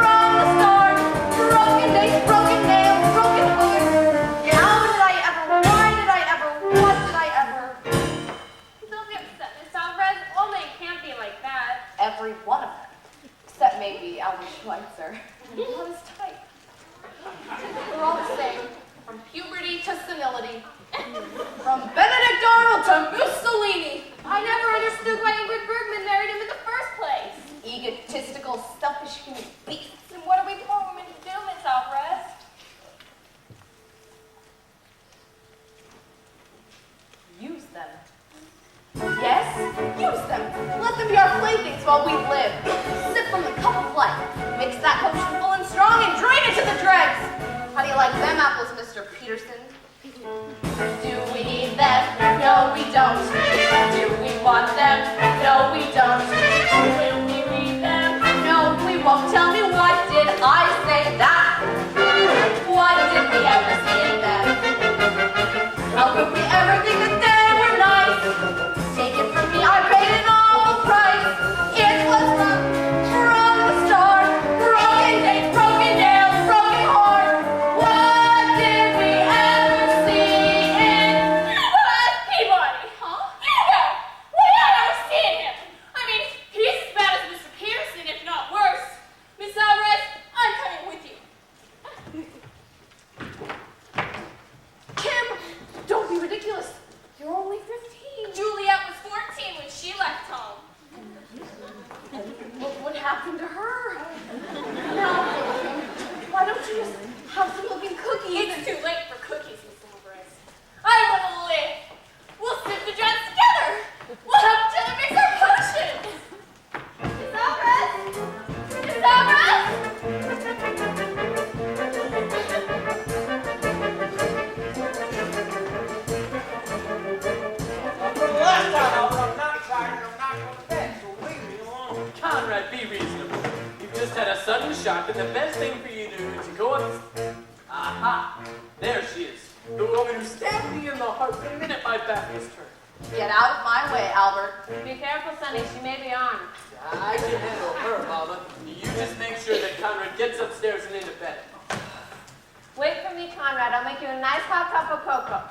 from the start. Broken days, broken nails, broken heart. How did I ever? Why did I ever? What did I ever? Don't be upset, Miss Alvarez. All men can't be like that. Every one of them, except maybe Albert Schweitzer. Not his type. We're all the same, from puberty to senility, from Benedict Arnold to Mussolini. I never understood why Ingrid Bergman married him in the first place. Egotistical, selfish human beasts. And what are we poor women to do, Miss Alvarez? Use them. Yes, use them. Let them be our playthings while we live. Sip from the cup of life. Mix that potion full and strong and drain it to the dregs. How do you like them apples, Mr. Peterson? Do we need them? No, we don't. Do we want them? No, we don't. Will we read them? No, we won't. Tell me, what did I say that? What did we ever see in them? How could we ever think that they were nice? Take it from me, I paid an awful price. It was rough from the start. Broken days, broken nails, broken heart. What did we ever see in Peabody. Huh? Hugo! Why not ever seen him? I mean, he's as bad as Mr. Peterson, if not worse. Miss Alvarez, I'm coming with you. Kim? Don't be ridiculous. You're only 15. Juliet was 14 when she left home. What happened to her? Now, why don't you just have some looking cookies? It's too late for cookies, Miss Alvarez. I want to live. We'll sip the drugs together. We'll help each other mix our potions. Miss Alvarez? Miss Alvarez? For the last time, Albert, I'm not tired and I'm not going to bed, so leave me alone. Conrad, be reasonable. You've just had a sudden shock, and the best thing for you to do is to go up. Aha! There she is. The woman who stabbed me in the heart the minute my back was turned. Get out of my way, Albert. Be careful, Sonny. She may be armed. I can handle her, Mama. You just make sure that Conrad gets upstairs and into bed. Wait for me, Conrad. I'll make you a nice hot cup of cocoa.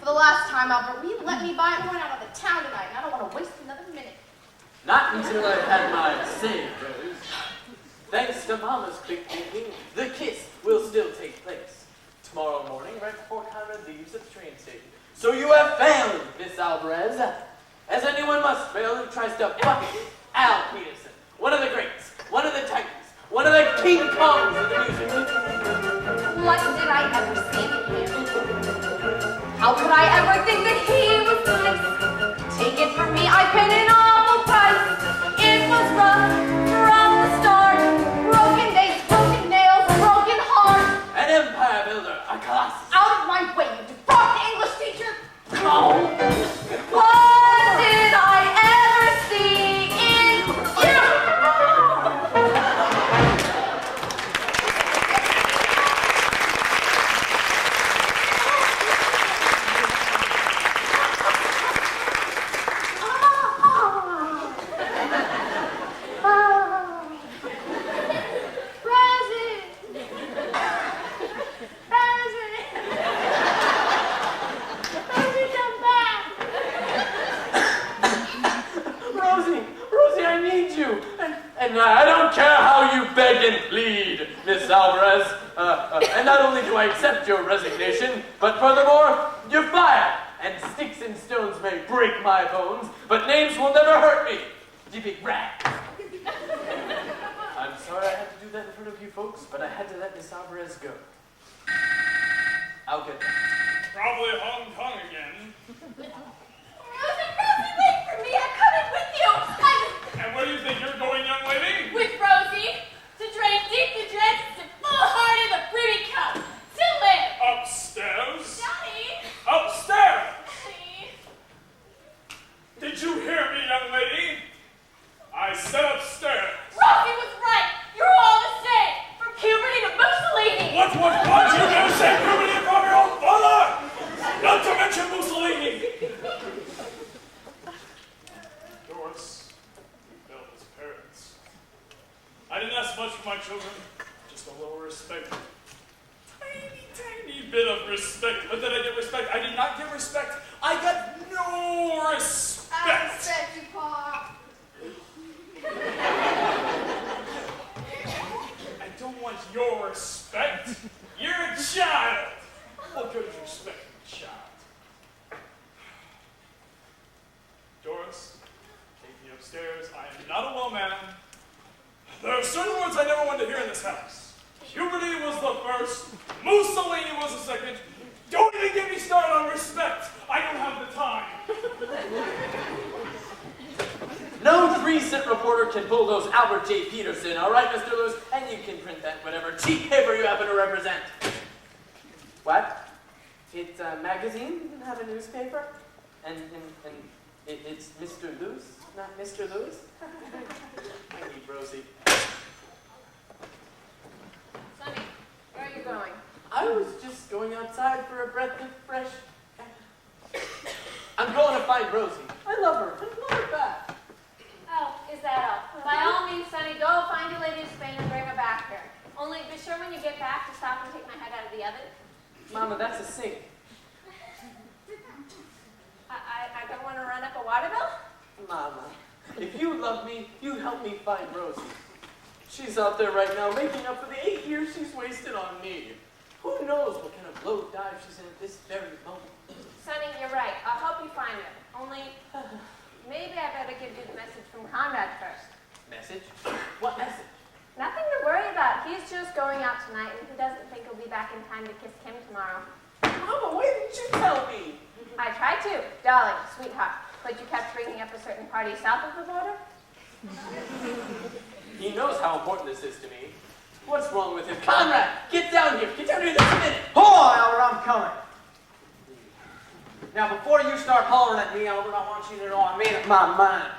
For the last time, Albert, will you let me buy one out of the town tonight? I don't want to waste another minute. Not until I've had my say, Rose. Thanks to Mama's quick thinking, the kiss will still take place. Tomorrow morning, right before Conrad leaves at the train station. So you have failed, Miss Alvarez. As anyone must fail who tries to bucket Al Peterson. One of the greats, one of the titans, one of the King Kongs of the music. What did I ever see in him? How could I ever think that he was nice? Take it from me, I paid an awful price. It was rough from the start. Broken days, broken nails, broken heart. An empire builder, a colossus. Out of my way, you defrocked English teacher! Oh. What did I ever see in you? And I don't care how you beg and plead, Miss Alvarez. And not only do I accept your resignation, but furthermore, you're fired. And sticks and stones may break my bones, but names will never hurt me, you big rat. I'm sorry I had to do do that in front of you folks, but I had to let Miss Alvarez go. I'll get back. Probably Hong Kong again. Rosie, wait for me. I'm coming with you. And where do you think you're going, young lady? With Rosie to drain deep the dregs and full-hearted the fruity cup. To live. Upstairs? Daddy. Upstairs! Daddy. Did you hear me, young lady? I said upstairs. Rosie was right. You're all the same. From puberty to Mussolini. What you gonna say, puberty from your own father? Not to mention Mussolini. Doris, we failed as parents. I didn't ask much for my children, just a little respect. Tiny bit of respect. But did I get respect? I did not get respect. I got no respect. I respect you, Pa. I don't want your respect. You're a child. What good is respect in a child? Doris, take me upstairs. I am not a well man. There are certain words I never wanted to hear in this house. Puberty was the first. Mussolini was the second. Don't even get me started on respect. I don't have the time. No 3-cent reporter can bulldoze Albert J. Peterson, all right, Mr. Lewis? And you can print that whatever cheap paper you happen to represent. What? It's a magazine? You didn't have a newspaper? And it's Mr. Lewis, not Mr. Lewis? I need Rosie. Sonny, where are you going? I was just going outside for a breath of fresh air. I'm going to find Rosie. I love her. I love her back. Oh, is that all? By all means, Sonny, go find your lady in Spain and bring her back here. Only be sure when you get back to stop and take my head out of the oven. Mama, that's a sink. I don't want to run up a water bill? Mama, if you love me, you help me find Rosie. She's out there right now making up for the 8 years she's wasted on me. Who knows what kind of low dive she's in at this very moment. Sonny, you're right. I'll help you find her. Only, maybe I better give you the message from Conrad first. Message? What message? Nothing to worry about. He's just going out tonight, and he doesn't think he'll be back in time to kiss Kim tomorrow. Mama, why didn't you tell me? I tried to. Darling, sweetheart. But you kept bringing up a certain party south of the border? He knows how important this is to me. What's wrong with him? Conrad, get down here. Get down here this minute. Hold on, Albert, I'm coming. Now, before you start hollering at me, Albert, I want you to know I made up my mind.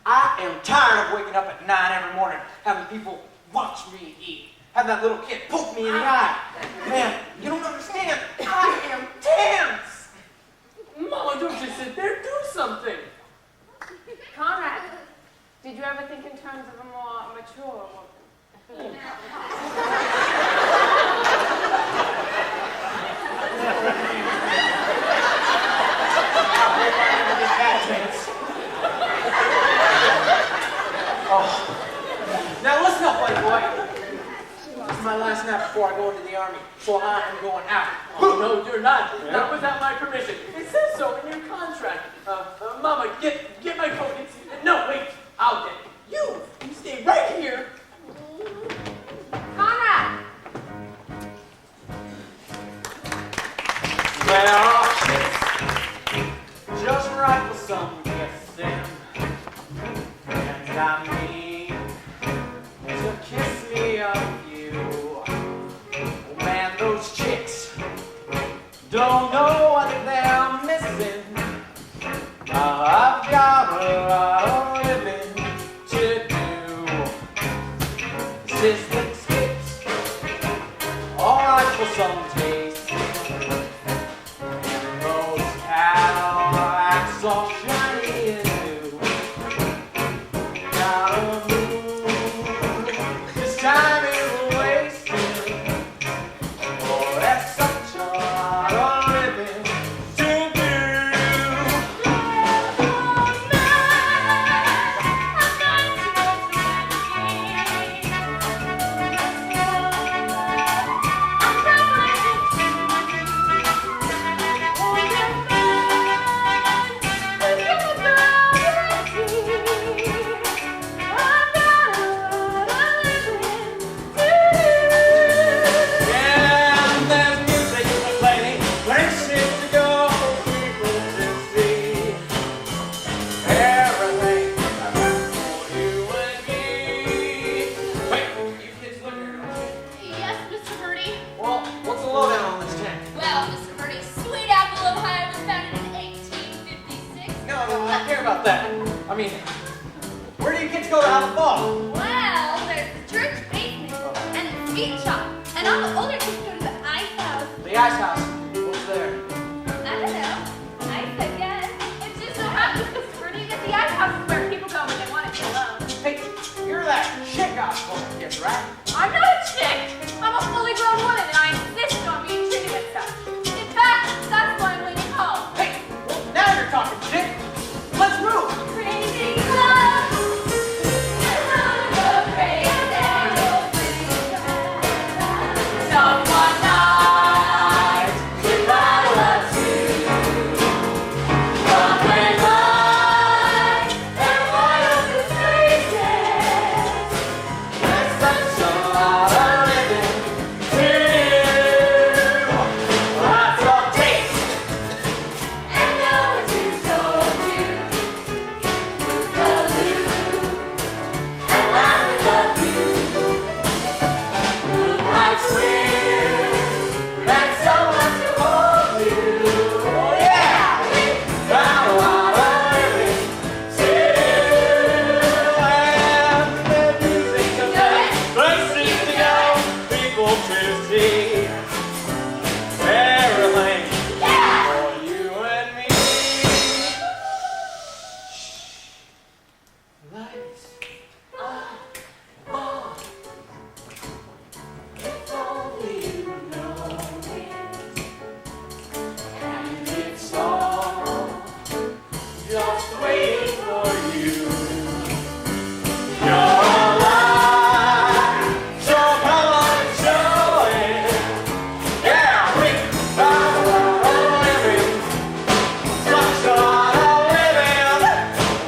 I am tired of waking up at 9 every morning, having people watch me eat, having that little kid poke me in the eye. Man, you don't understand. I am tense. Mama, don't just sit there. Do something. Conrad, did you ever think in terms of a more mature woman? Oh. Now listen up, buddy boy. This is my last nap before I go into the army, so I am going out. Oh, no, you're not. Yeah. Not without my permission. It says so in your contract. Mama, get my coat. No, wait. I'll get it. You stay right here. Conrad! Well, it's just right for some kissing, and I mean to kiss me of you. Man, those chicks don't know what they're missing. I've got a lot of living to do. Sister sticks, alright for some taste. And those Cadillacs all shiny and new. Gotta move, this time is wasted. Oh, that's such a lot of living to do. I'm mean, where do you get to go to have fun? Well, there's the church basement and the sweet shop, and all the older kids go to the ice house. The ice house. What's there? I don't know. Ice, I guess. It just so happens that Birdie at the ice house is where people go when they want to be alone. Hey, you're that chick I was supposed to kiss, right? I'm not a chick. I'm a fully grown woman, and I insist on being treated as such. In fact, that's why I'm leaving home. Hey, now you're talking shit. Let's move. Crazy love. Someone night, if I was you, but when I am one of the strangers, there's such a lot of living to do. Lots of taste, and no one to told you, love you, and I love you. Moonlight swim, and someone to hold you. Oh yeah, got a lot of living to do. And the music comes out, places to go, people to see. Everything for you and me. Lights on. If only you know it, and it's all just waiting for you. You're alive, so come on and show it. Yeah, we got a lot of living, such a lot of living,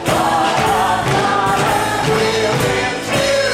lot of living too.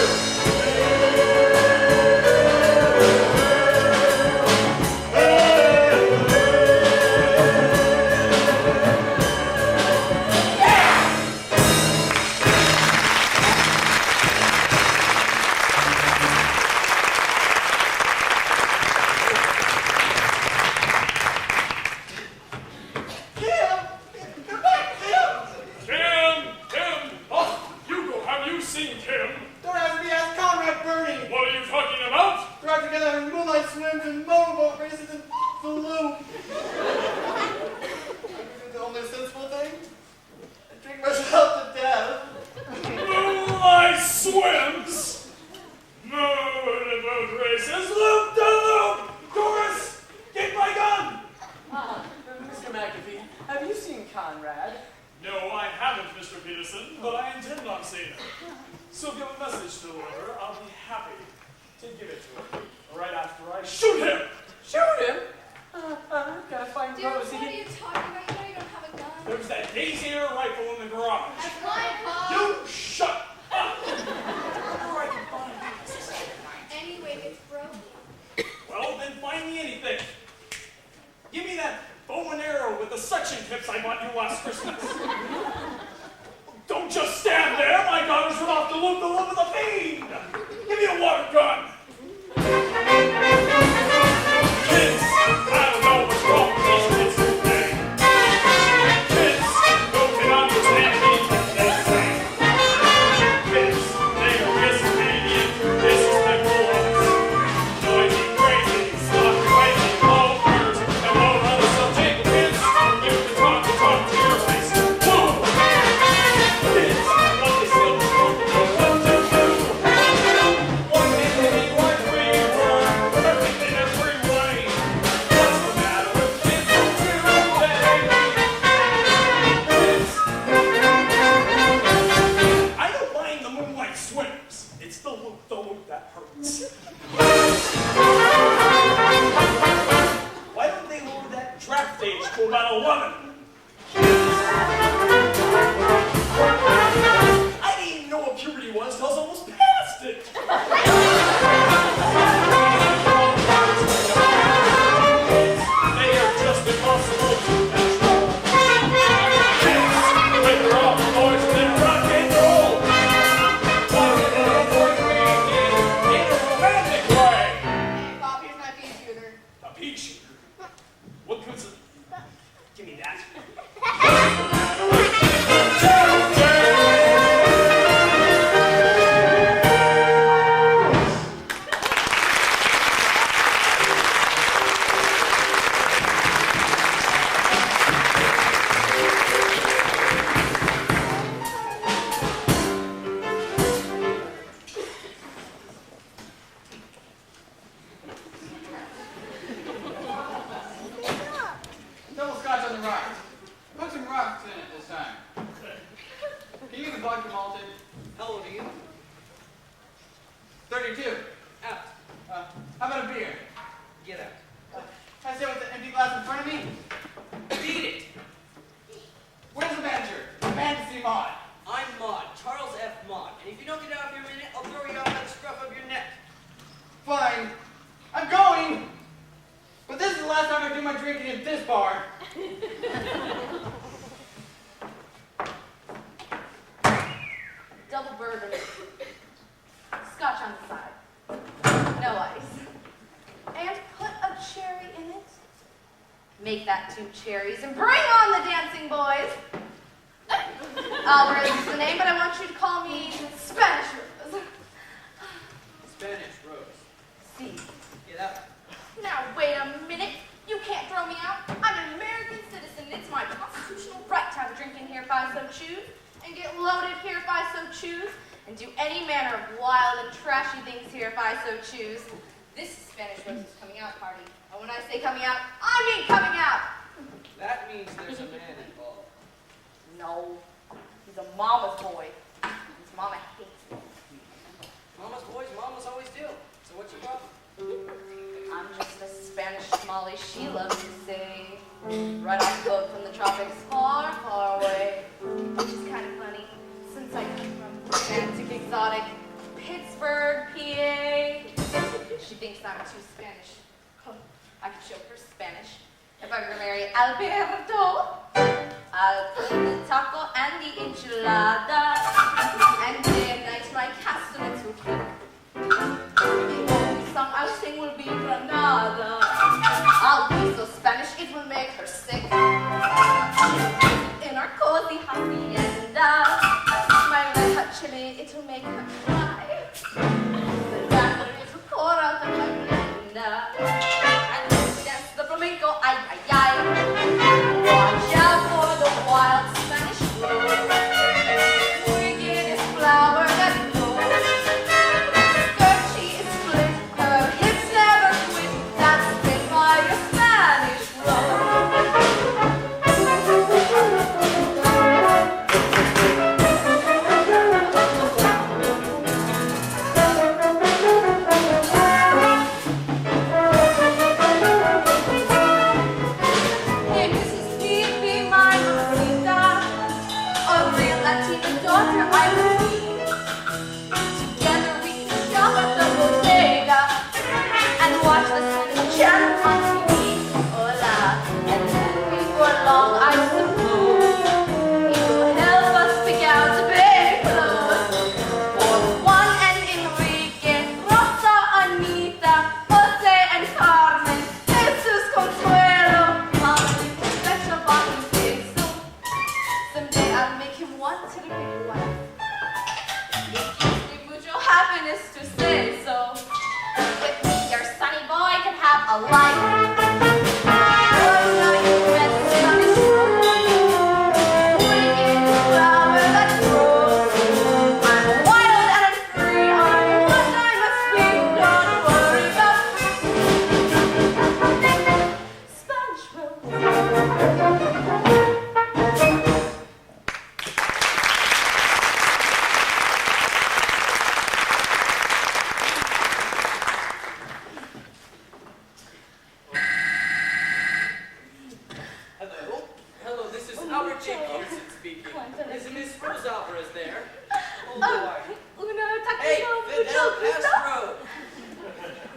Tim! Oh, Hugo, have you seen Tim? Don't ask me, ask Conrad Birdie. What are you talking about? They're out together in moonlight swims and motorboat races and the loop. The only sensible thing? I drink myself to death. Moonlight swims! Motorboat races, loop de loop! Doris, get my gun! Mr. McAfee, have you seen Conrad? No, I haven't, Mr. Peterson, but I intend on seeing him. So if you have a message to deliver, I'll be happy to give it to him. Right after I shoot him! Shoot him? Gotta find Dude, Rosie. what are you talking about? You know you don't have a gun. There's that Daisy air rifle in the garage. That's mine, Paul. You shut up! Or I can find this. Anyway, it's broken. Well, then find me anything. Give me that bow and arrow with the suction tips I bought you last Christmas. Don't just stand there. My daughter's run off to loop the loop with a fiend. Give me a water gun. I'm going, but this is the last time I do my drinking at this bar. Double bourbon. Scotch on the side. No ice. And put a cherry in it. Make that 2 cherries and bring on the dancing boys. Alvarez is the name, but I want you to call me Spanish Rose. Spanish Rose. See. Get out. Now wait a minute. You can't throw me out. I'm an American citizen. It's my constitutional right to have a drink in here if I so choose, and get loaded here if I so choose, and do any manner of wild and trashy things here if I so choose. This is Spanish Rose's coming out party. And when I say coming out, I mean coming out. That means there's a man involved. No, he's a mama's boy. His mama hates him. Mama's boys, mamas always do. So what's your problem? I'm just a Spanish Molly, she loves to say. Right off the boat from the tropics, far, far away. Which is kind of funny, since I come from romantic, exotic Pittsburgh, PA. She thinks I'm too Spanish. I could show her Spanish. If I were to marry Alberto, I'll put the taco and the enchilada, and day and night my castanets will click. The only song I'll sing will be Granada. I'll be so Spanish it will make her sick. In our cozy hacienda, my red hot chili it will make her cry. The rapper it will pour out of my blender, and dance the flamenco, ay ay ay. Watch out for the wild Spanish rose. Wicked is flower that grows. Skirt she is split, her hips never quit. That's been by a Spanish Hey, Mrs. Phoebe, my Rosita, a real Latina daughter I will be. Together we can shop at the bodega and watch the Spanish channel on TV. Hola, and then before long, I suppose it will help us pick out the baby clothes for Juan and Enrique, Rosa, Anita, Jose and Carmen, Jesus Consuelo, Mama, Petra, Bobby, Peso. Someday I'll make him one terrific wife. It gives me mucho happiness to say so. With me, your sunny boy can have a life. Oh, now you met Spanish rose. Wicked flower that grows. I'm wild and I'm free. I'm what I must be. Don't worry about Spanish rose. Hello? Hello, this is Albert J. Peterson speaking. Is Miss Rose Alvarez there? Oh boy. Una Hey, taquito, Fidel mucho gusto. Castro!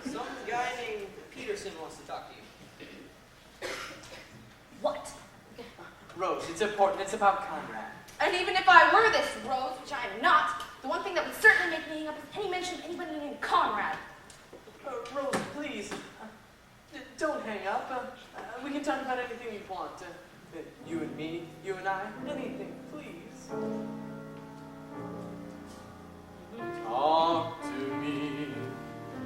Some guy named Peterson wants to talk to you. What? Rose, it's important. It's about Conrad. And even if I were this Rose, which I am not, the one thing that would certainly make me hang up is any mention of anybody named Conrad. Rose, please. Don't hang up. We can talk about anything you want. You and me, you and I, anything, please. Talk to me,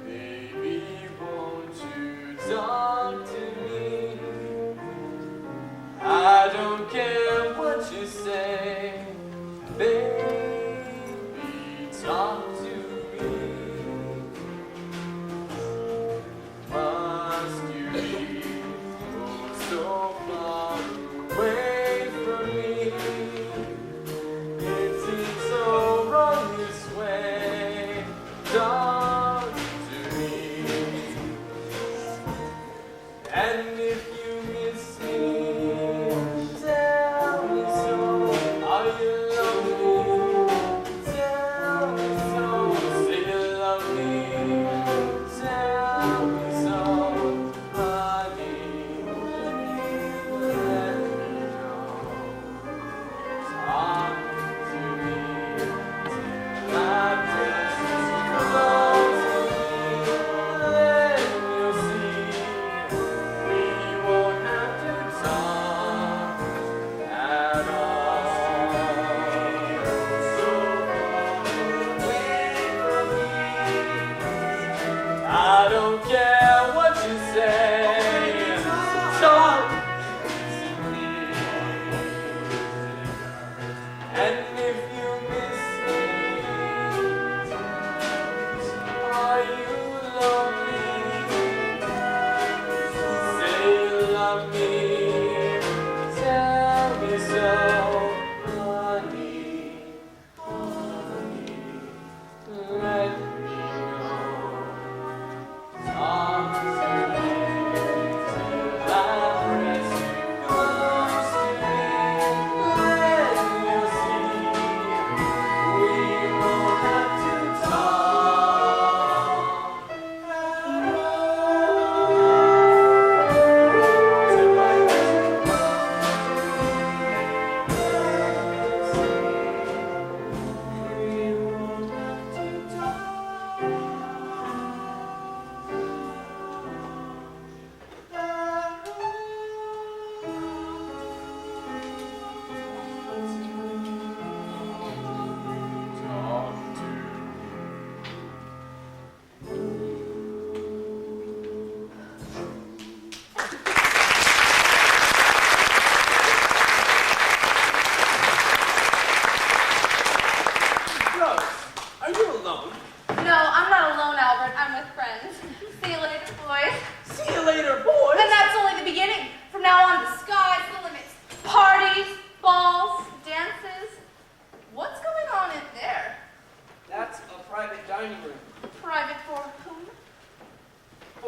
baby, won't you talk to me? I don't care what you say, baby, talk to me. Must you be so far away from me? It seems so wrong this way. Talk to me. And if you miss me, tell me so. Are you lonely? Tell me so. Say you love me. Tell me so.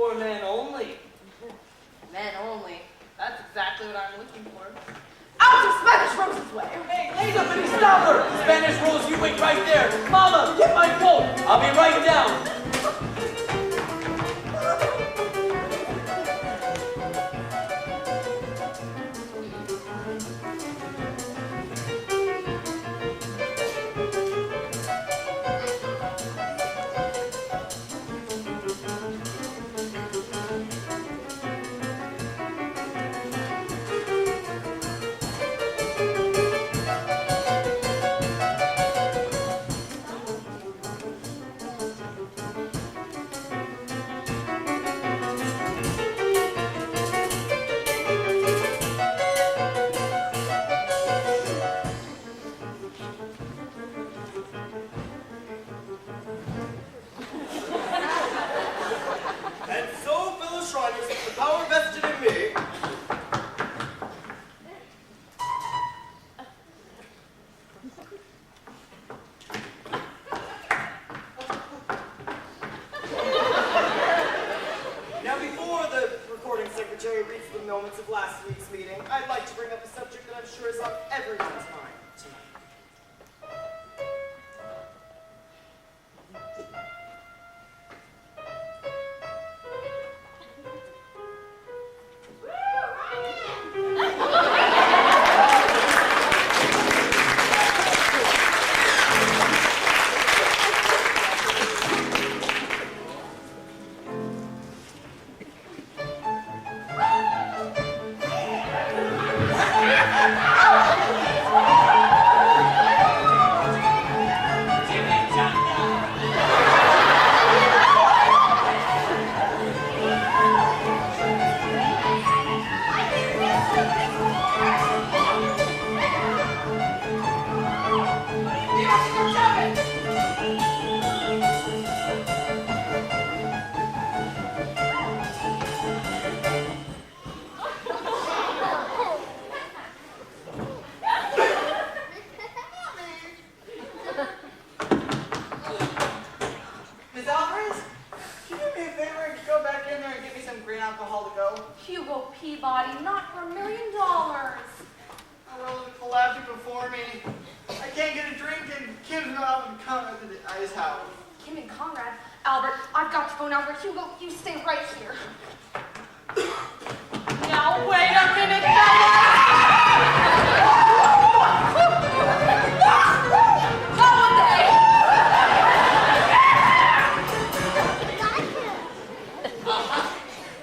for men only. Men only. That's exactly what I'm looking for. Out of Spanish Rose's way! Hey, somebody stop her! Spanish Rose, you wait right there! Mama, get my coat! I'll be right down! And so, fellow Shriners, with the power vested in me, now before the recording secretary reads the moments of last week's meeting, I'd like to bring up a subject that I'm sure is on everyone's mind tonight. Miss Alvarez, can you do me a favor and go back in there and get me some green alcohol to go? Hugo Peabody, not for $1 million. Oh, well, the collapsing before me. I can't get a drink and Kim's not out and come to the ice house. Kim and Conrad. Albert, I've got to go now. Hugo, you stay right here. Now, wait a minute,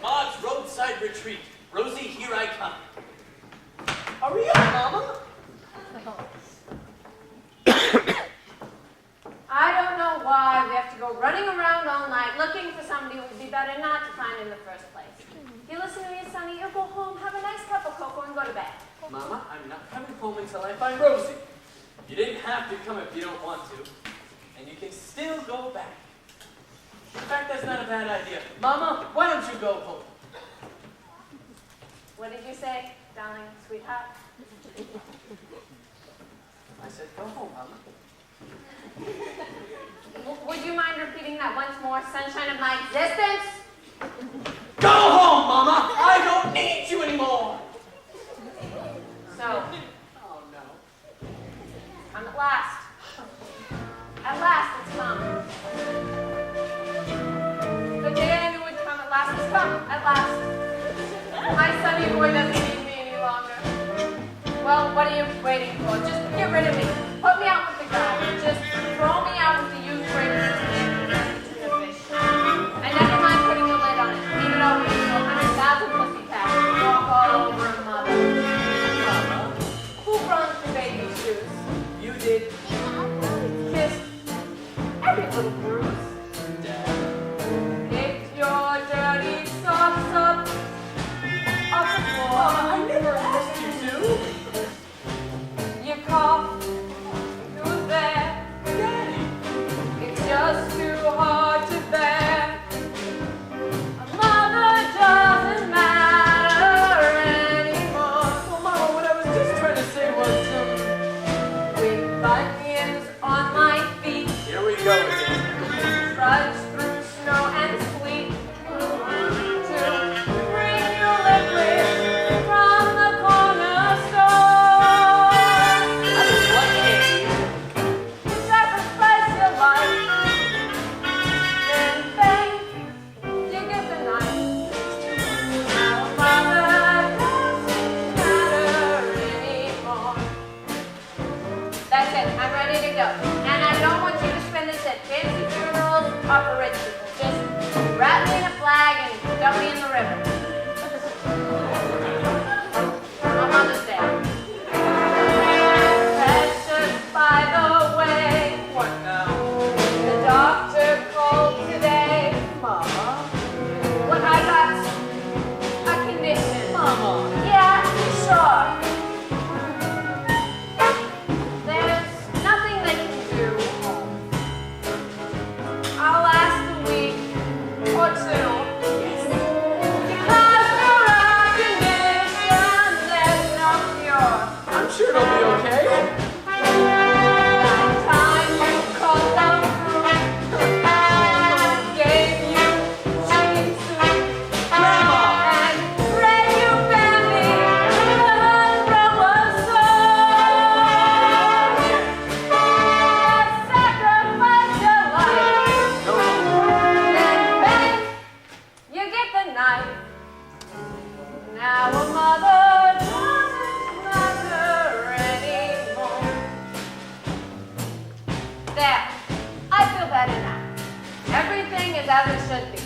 Maud's roadside retreat. Rosie, here I come. Hurry up, Mama! I don't know why we have to go running around all night looking for somebody who would be better not to find in the first place. You listen to me, Sonny, you go home, have a nice cup of cocoa, and go to bed. Mama, I'm not coming home until I find Rosie. You didn't have to come if you don't want to. And you can still go back. In fact, that's not a bad idea. Mama, why don't you go home? What did you say, darling, sweetheart? I said, go home, Mama. Would you mind repeating that once more, sunshine of my existence? Go home, Mama! I don't need you anymore! So, Oh, no. come at last. At last it's come. The day I knew would come at last has come. At last. My sunny boy doesn't need me any longer. Well, what are you waiting for? Just get rid of me. Put me out with the guy. Just throw me out with the youth raisins and the fish. And never mind putting a lid on it. Leave it open so 100,000 pussycats walk all over a mother. Mama, Who brought the baby shoes? you did. Kiss every little bruise. Dad. Pick your dirty socks up off the floor. I never asked you to. You cough bag and dump me in the river. On Mother's Day. Precious, by the way, What now? the doctor called today. Mama? What I got? A condition. Mama? Yeah, sure. There's nothing they can do. I'll last a week or two. Because for our condition, there's no cure. I'm sure it'll be okay. That time you called the fruit, gave you chicken soup, and bread you fed me, the hunger was sore. Sacrifice your life, then bang, you get the knife. Now a mother doesn't matter anymore. There, I feel better now. Everything is as it should be.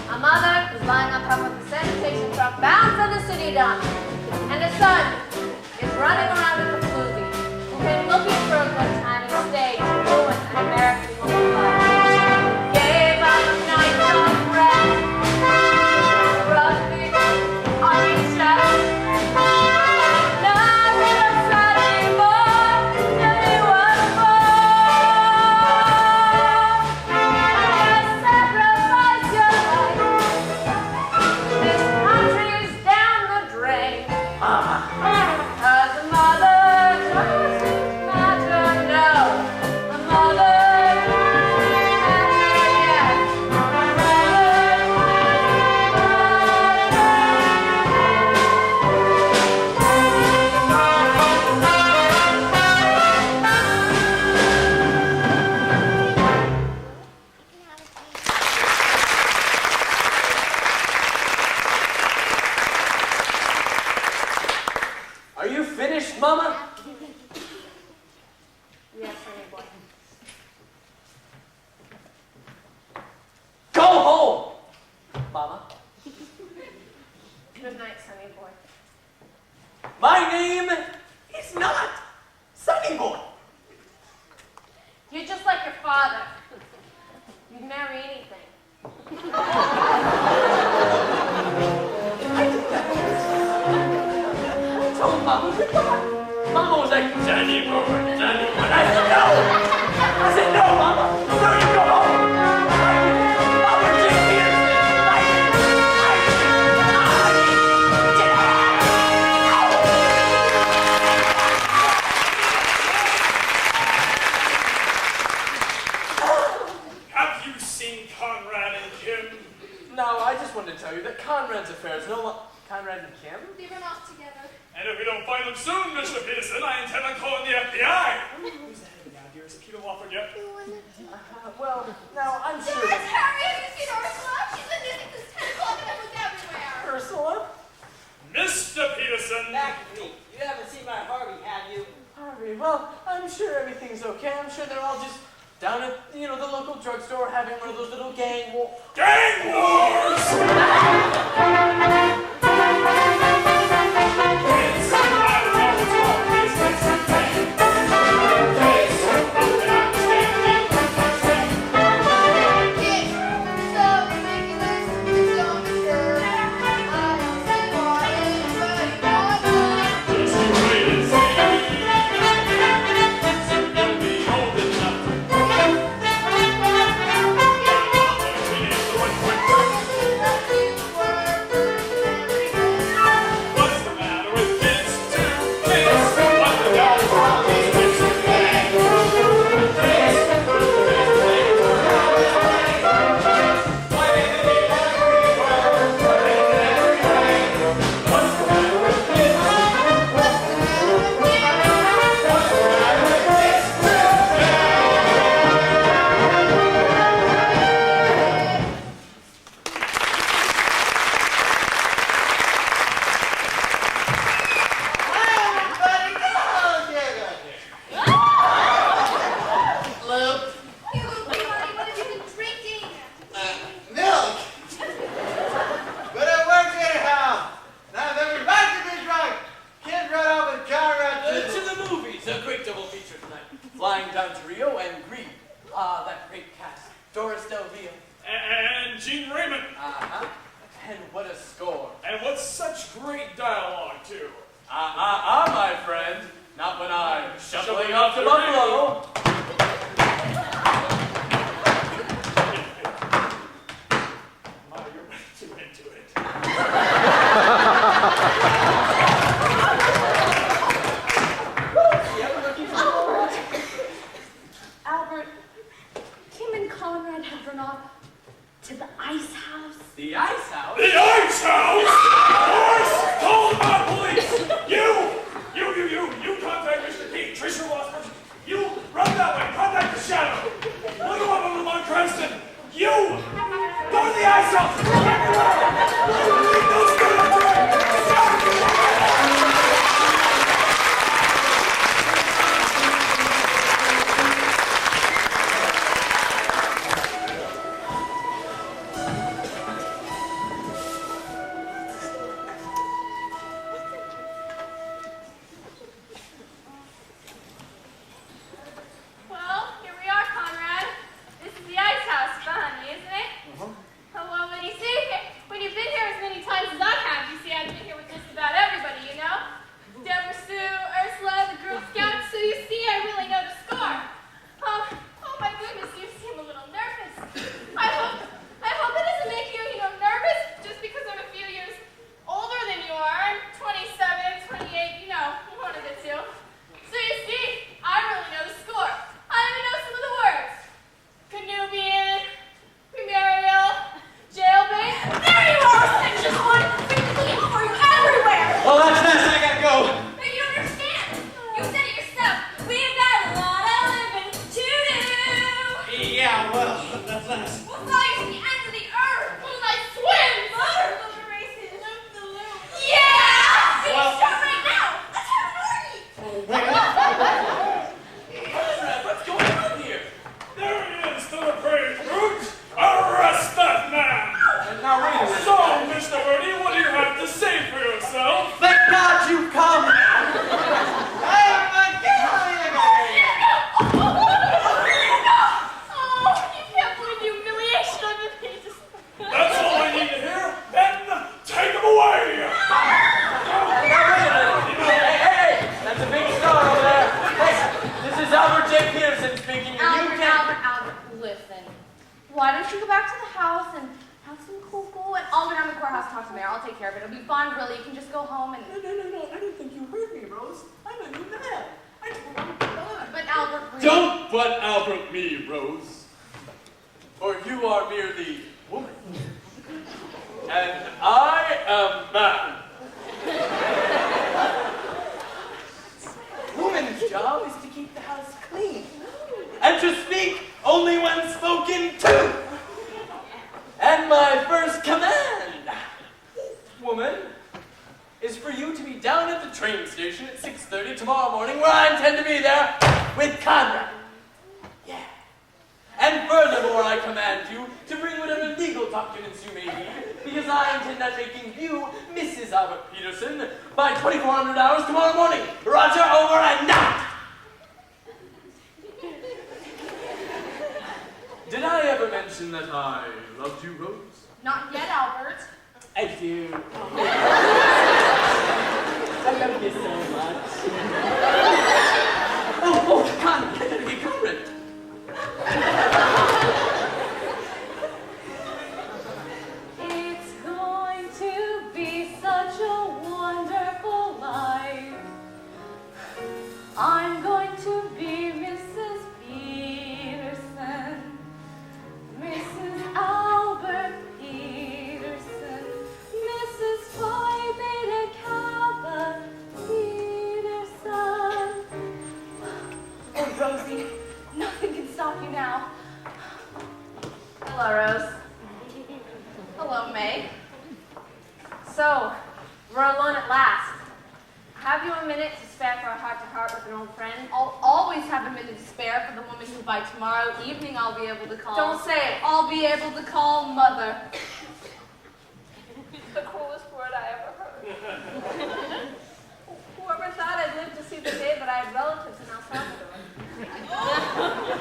A mother is lying on top of the sanitation truck bound for the city dump. And a son is running around with the floozy, who came looking for a good time and stayed to ruin an American woman's life. Gave up night on bread, rusty on his chest. Not a sunny boy till he was born. Sacrifice your life. This country's down the drain. Mama? 'Cause a mother doesn't matter, no. A mother doesn't matter, yes. A Are you finished, Mama? Yes, honey boy. Go home! Mama? Good night, sonny boy. My name is not Sunny Boy. You're just like your father. You'd marry anything. I told Mama goodbye. Mama was like, Sunny Boy, Sunny Boy. I said, no! I said, no, Mama! No, you go home! Mama, Jim Peterson! Have you seen Conrad and Kim? No, I just wanted to tell you that Conrad's affairs no longer... Conrad and Kim? They run off together. And if we don't find them soon, Mr. Peterson, I intend on calling the FBI. Who's the head of now, dear? Is it Peter Wofford yet? Well, now, I'm sure Yes, that... Harry, have you seen Ursula? She's been missing since 10 o'clock and I looked everywhere. Ursula? Mr. Peterson! Back to me. You haven't seen my Harvey, have you? Harvey, well, I'm sure everything's okay. I'm sure they're all just down at, the local drugstore having one of those little gang war... Gang wars! It's not what's wrong, it's this thing. It's something I understand. It's so ridiculous, it's so absurd. I don't see why anybody bothers. Just you wait and see. Soon you'll be old enough to know. We need to look quick. And what a score. And what such great dialogue, too. My friend. Not when I'm shuffling off to Buffalo. My, you're way too into it. Albert, Kim and Conrad have run off to the ice house. The ice house? The ice house? Boys, call the mounted police! You contact Mr. King, Tracer Lost Person. You run that way, contact the Shadow. Look him up on Lamont Cranston. You go to the ice house. Leave those Well, here we are, Conrad. This is the ice house behind me, isn't it? Well, when you've been here as many times as I have, you see I've been here with just about everybody, you know? Deborah Sue, Ursula, the Girl Scouts, so you see I really know the score. Oh my goodness, you seem a little nervous. I hope it doesn't make you, nervous just because I'm a few years older than you are. I'm 27, 28, one of the two. So you see, I really know the score. I even know some of the words. Canubian, Primarial, Jailbait. There you are, Section 1! Physically for you everywhere! Well, that's nice. I gotta go. But you don't understand. You said it yourself. We've got a lot of living to do. Yeah, well, that's nice. We'll fly you to the ends of the earth. Moonlight swims. Motor races. Loop the loop. Yeah! See, start right now. Let's have an orgy. Conrad, what's going on here? There he is, the brave brute! Arrest that man! And now wait a minute. So, Mr. Birdie, what do you have to say for yourself? Thank God you've come. Oh, you can't believe the humiliation of your faces. That's all I need to hear. And take him away! Hey, that's a big star over there. Hey, this is Albert J. Peterson speaking. Albert, listen. Why don't you go back to the house and have some cocoa, and I'll go down to the courthouse and talk to Mayor. I'll take care of it. It'll be fun, really. You can just go home and... No, I don't think you heard me, Rose. I'm a new man. I told him to go. But Albert, really... Don't but Albert me, Rose. For you are merely woman. And I am man. Woman's job is to keep the house clean. And to speak only when spoken to. And my first command, woman, is for you to be down at the train station at 6:30 tomorrow morning, where I intend to be there with Conrad. Yeah. And furthermore, I command you to bring whatever legal documents you may need, because I intend on making you Mrs. Albert Peterson by 2400 hours tomorrow morning. Roger, over and out! Did I ever mention that I loved you, Rose? Not yet, Albert. I do. I love you so much. Oh, Conrad, I gotta get Conrad. It's going to be such a wonderful life. I'm going to be Mrs. Peterson, Mrs. Albert Peterson, Mrs. Phi Beta Kappa Peterson. Oh, Rosie, nothing can stop you now. Hello, Rose. Hello, May. So, we're alone at last. Have you a minute to spare for a heart-to-heart with an old friend? I'll always have a minute to spare for the woman who by tomorrow evening I'll be able to call. Don't say it. I'll be able to call Mother. The coolest word I ever heard. Whoever thought I'd live to see the day that I had relatives in El Salvador?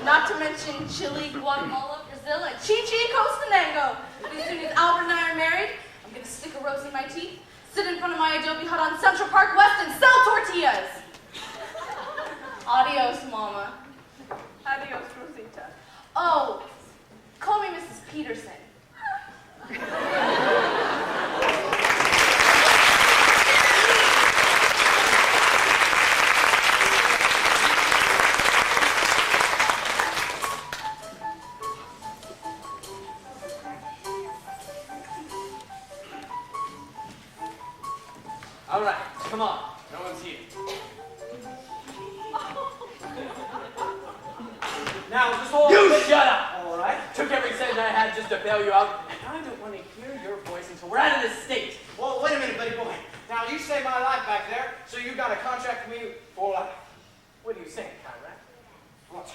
Not to mention Chile, Guatemala, Brazil, and Chi-Chi, Costa Rica. As soon as Albert and I are married, I'm going sit in front of my adobe hut on Central Park West and sell tortillas. Adios, Mama. Adios, Rosita. Oh, call me Mrs. Peterson. All right, come on. No one's here. Now, just hold on. Shut up, all right? Took every cent I had just to bail you out, and I don't want to hear your voice until we're out of this state. Well, wait a minute, buddy boy. Now, you saved my life back there, so you got a contract with me for life. What are you saying, Conrad? What?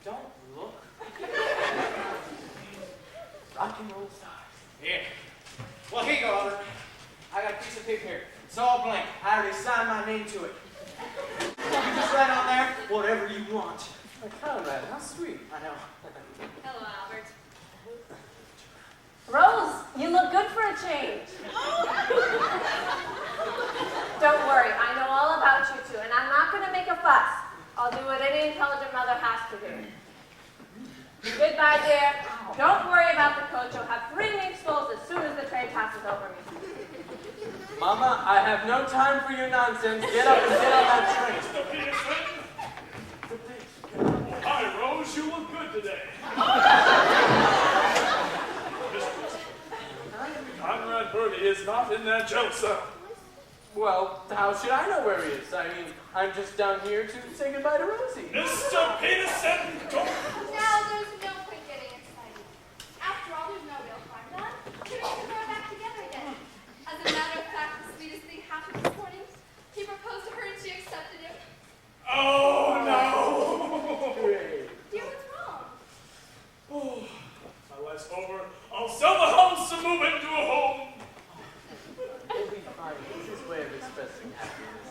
Don't look. Rock and roll stars. Yeah. Well, here you go, Albert. I got a piece of paper here. It's all blank. I already signed my name to it. You just write on there whatever you want. Oh, Conrad, how sweet. I know. Hello, Albert. Rose, you look good for a change. Don't worry, I know all about you two, and I'm not going to make a fuss. I'll do what any intelligent mother has to do. Goodbye, dear. Don't worry about the coach. You'll have 3 meat rolls as soon as the train passes over me. Mama, I have no time for your nonsense. Get up and get on that train. Mr. Peterson. Hi, Rose. You look good today. Conrad Birdie is not in that jail cell. Well, how should I know where he is? I mean, I'm just down here to say goodbye to Rosie. Mr. Peterson, don't. Now, there's no point getting excited. After all, there's no real harm done. Maybe we can throw back together again. As a matter of fact, the sweetest thing happened this morning. He proposed to her and she accepted him. Oh, no. Dear, what's wrong? Oh, my life's over. I'll sell the house and move into a home. It'll be fine. It's his way of expressing happiness.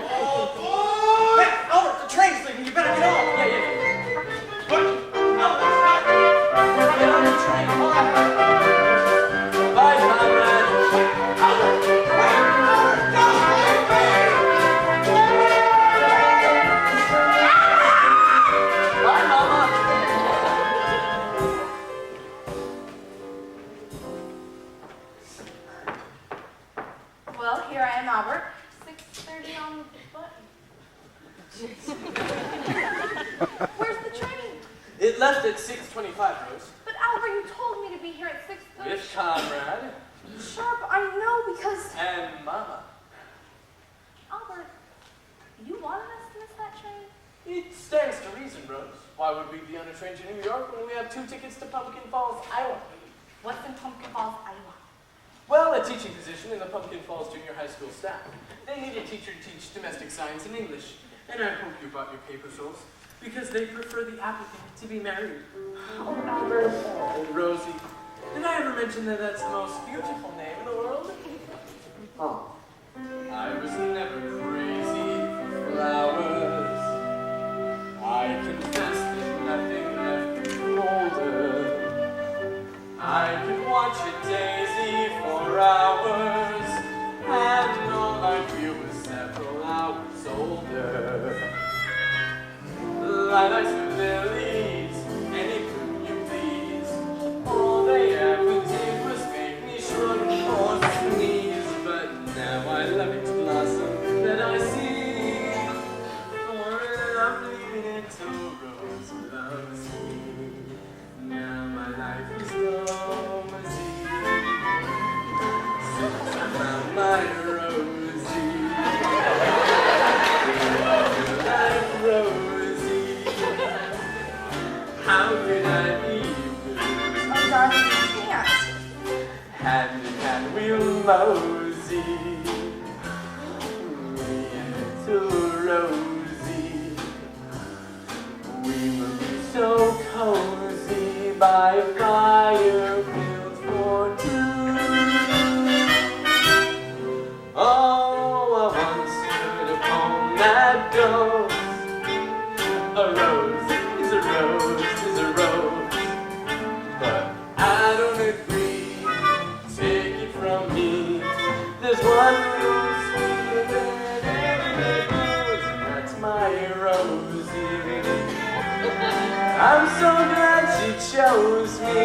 Oh, boy! Hey, Albert, the train's leaving. You better get on. Yeah. What? Albert, Get on the train. Bye, Conrad. Albert, wait! Albert, don't leave me! Bye, Mama. Well, here I am, Albert. 6:30 on the button. Where's the train? It left at 6:25, Rose. But Albert, you told me to be here at 6:30. With Conrad Sharp, I know because... and Mama. Albert, you wanted us to miss that train? It stands to reason, Rose. Why would we be on a train to New York when we have 2 tickets to Pumpkin Falls, Iowa? What's in Pumpkin Falls, Iowa? Well, a teaching position in the Pumpkin Falls Junior High School staff. They need a teacher to teach domestic science and English. And I hope you bought your paper rolls, because they prefer the applicant to be married. Oh, Albert. Oh, Rosie. Did I ever mention that that's the most beautiful name in the world? Oh. I was never crazy for flowers. I confess that nothing left me colder. I could watch a daisy for hours, and all I feel was several hours older. Lilacs and lilies, any bloom you please. All they ever did was make me shrug or sneeze. But now I love each blossom that I see. I'm leaving it to Rose loves me. Now my life is rosy. Since I found my Rosie. Like Rosie. How could I be blue? Oh, darling, you can't. Hand in hand we'll mosey. Me and little Rosie. We will be so cozy by a fire built for 2. Oh, I once heard a poem that goes, a rose is a rose is a rose, but I don't agree. Take it from there's one who's sweeter than every rose, and that's my Rosie. I'm so glad she chose me.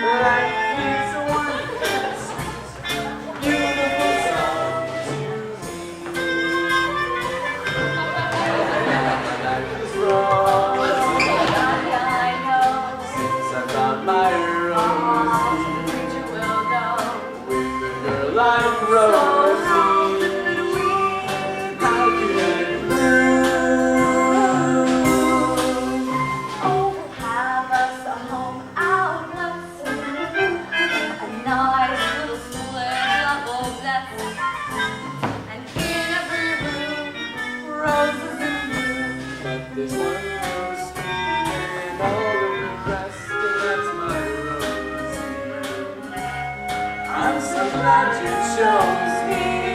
Life is a wonderful, beautiful song to me. My life is wrong since I found my Rosie. With a girl like Rosie, how could I lose? Oh, we'll have us a home out west, a nice little split double nest, and in every room, roses in bloom. But there's one who's sweeter than all the rest, and that's my Rosie. I'm so glad you chose me.